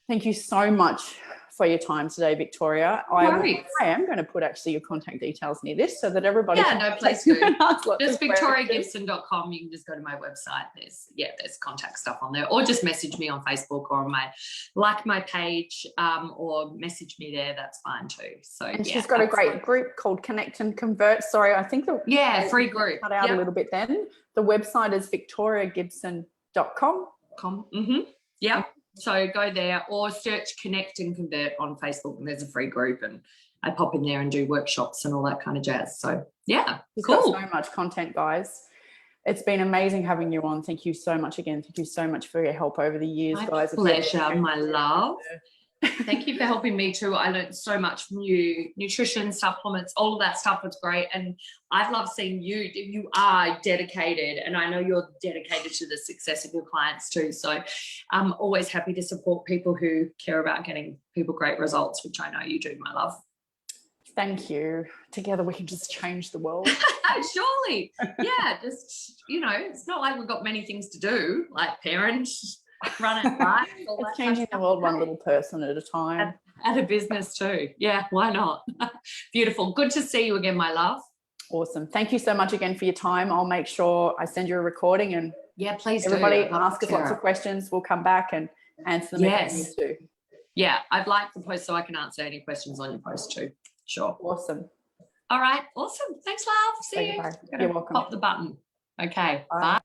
Thank you so much for your time today, Victoria. I am going to put actually your contact details near this so that everybody please do. Just victoriagibson.com. You can just go to my website. There's contact stuff on there, or just message me on Facebook or on my page, or message me there. That's fine too. So and she's got a great group called Connect and Convert. Sorry, I think free group. Cut out a little bit then. The website is victoriagibson.com. Yeah. So go there, or search Connect and Convert on Facebook, and there's a free group, and I pop in there and do workshops and all that kind of jazz. So yeah, cool. Got so much content, guys. It's been amazing having you on. Thank you so much again. Thank you so much for your help over the years, guys. Pleasure, my love. Thank you for helping me too. I learned so much from you. Nutrition, supplements, all of that stuff was great. And I've loved seeing you. You are dedicated, and I know you're dedicated to the success of your clients too. So I'm always happy to support people who care about getting people great results, which I know you do, my love. Thank you. Together we can just change the world. Surely. Yeah, just, you know, it's not like we've got many things to do, like parents, run it right. It's changing the world one little person at a time. At a business too. Yeah, why not? Beautiful. Good to see you again, my love. Awesome. Thank you so much again for your time. I'll make sure I send you a recording, and please everybody ask us lots of questions. We'll come back and answer them if you need to. Yeah, I'd like the post so I can answer any questions on your post too. Sure. Awesome. All right. Awesome. Thanks, love. See you. You're welcome. Pop the button. Okay. Bye.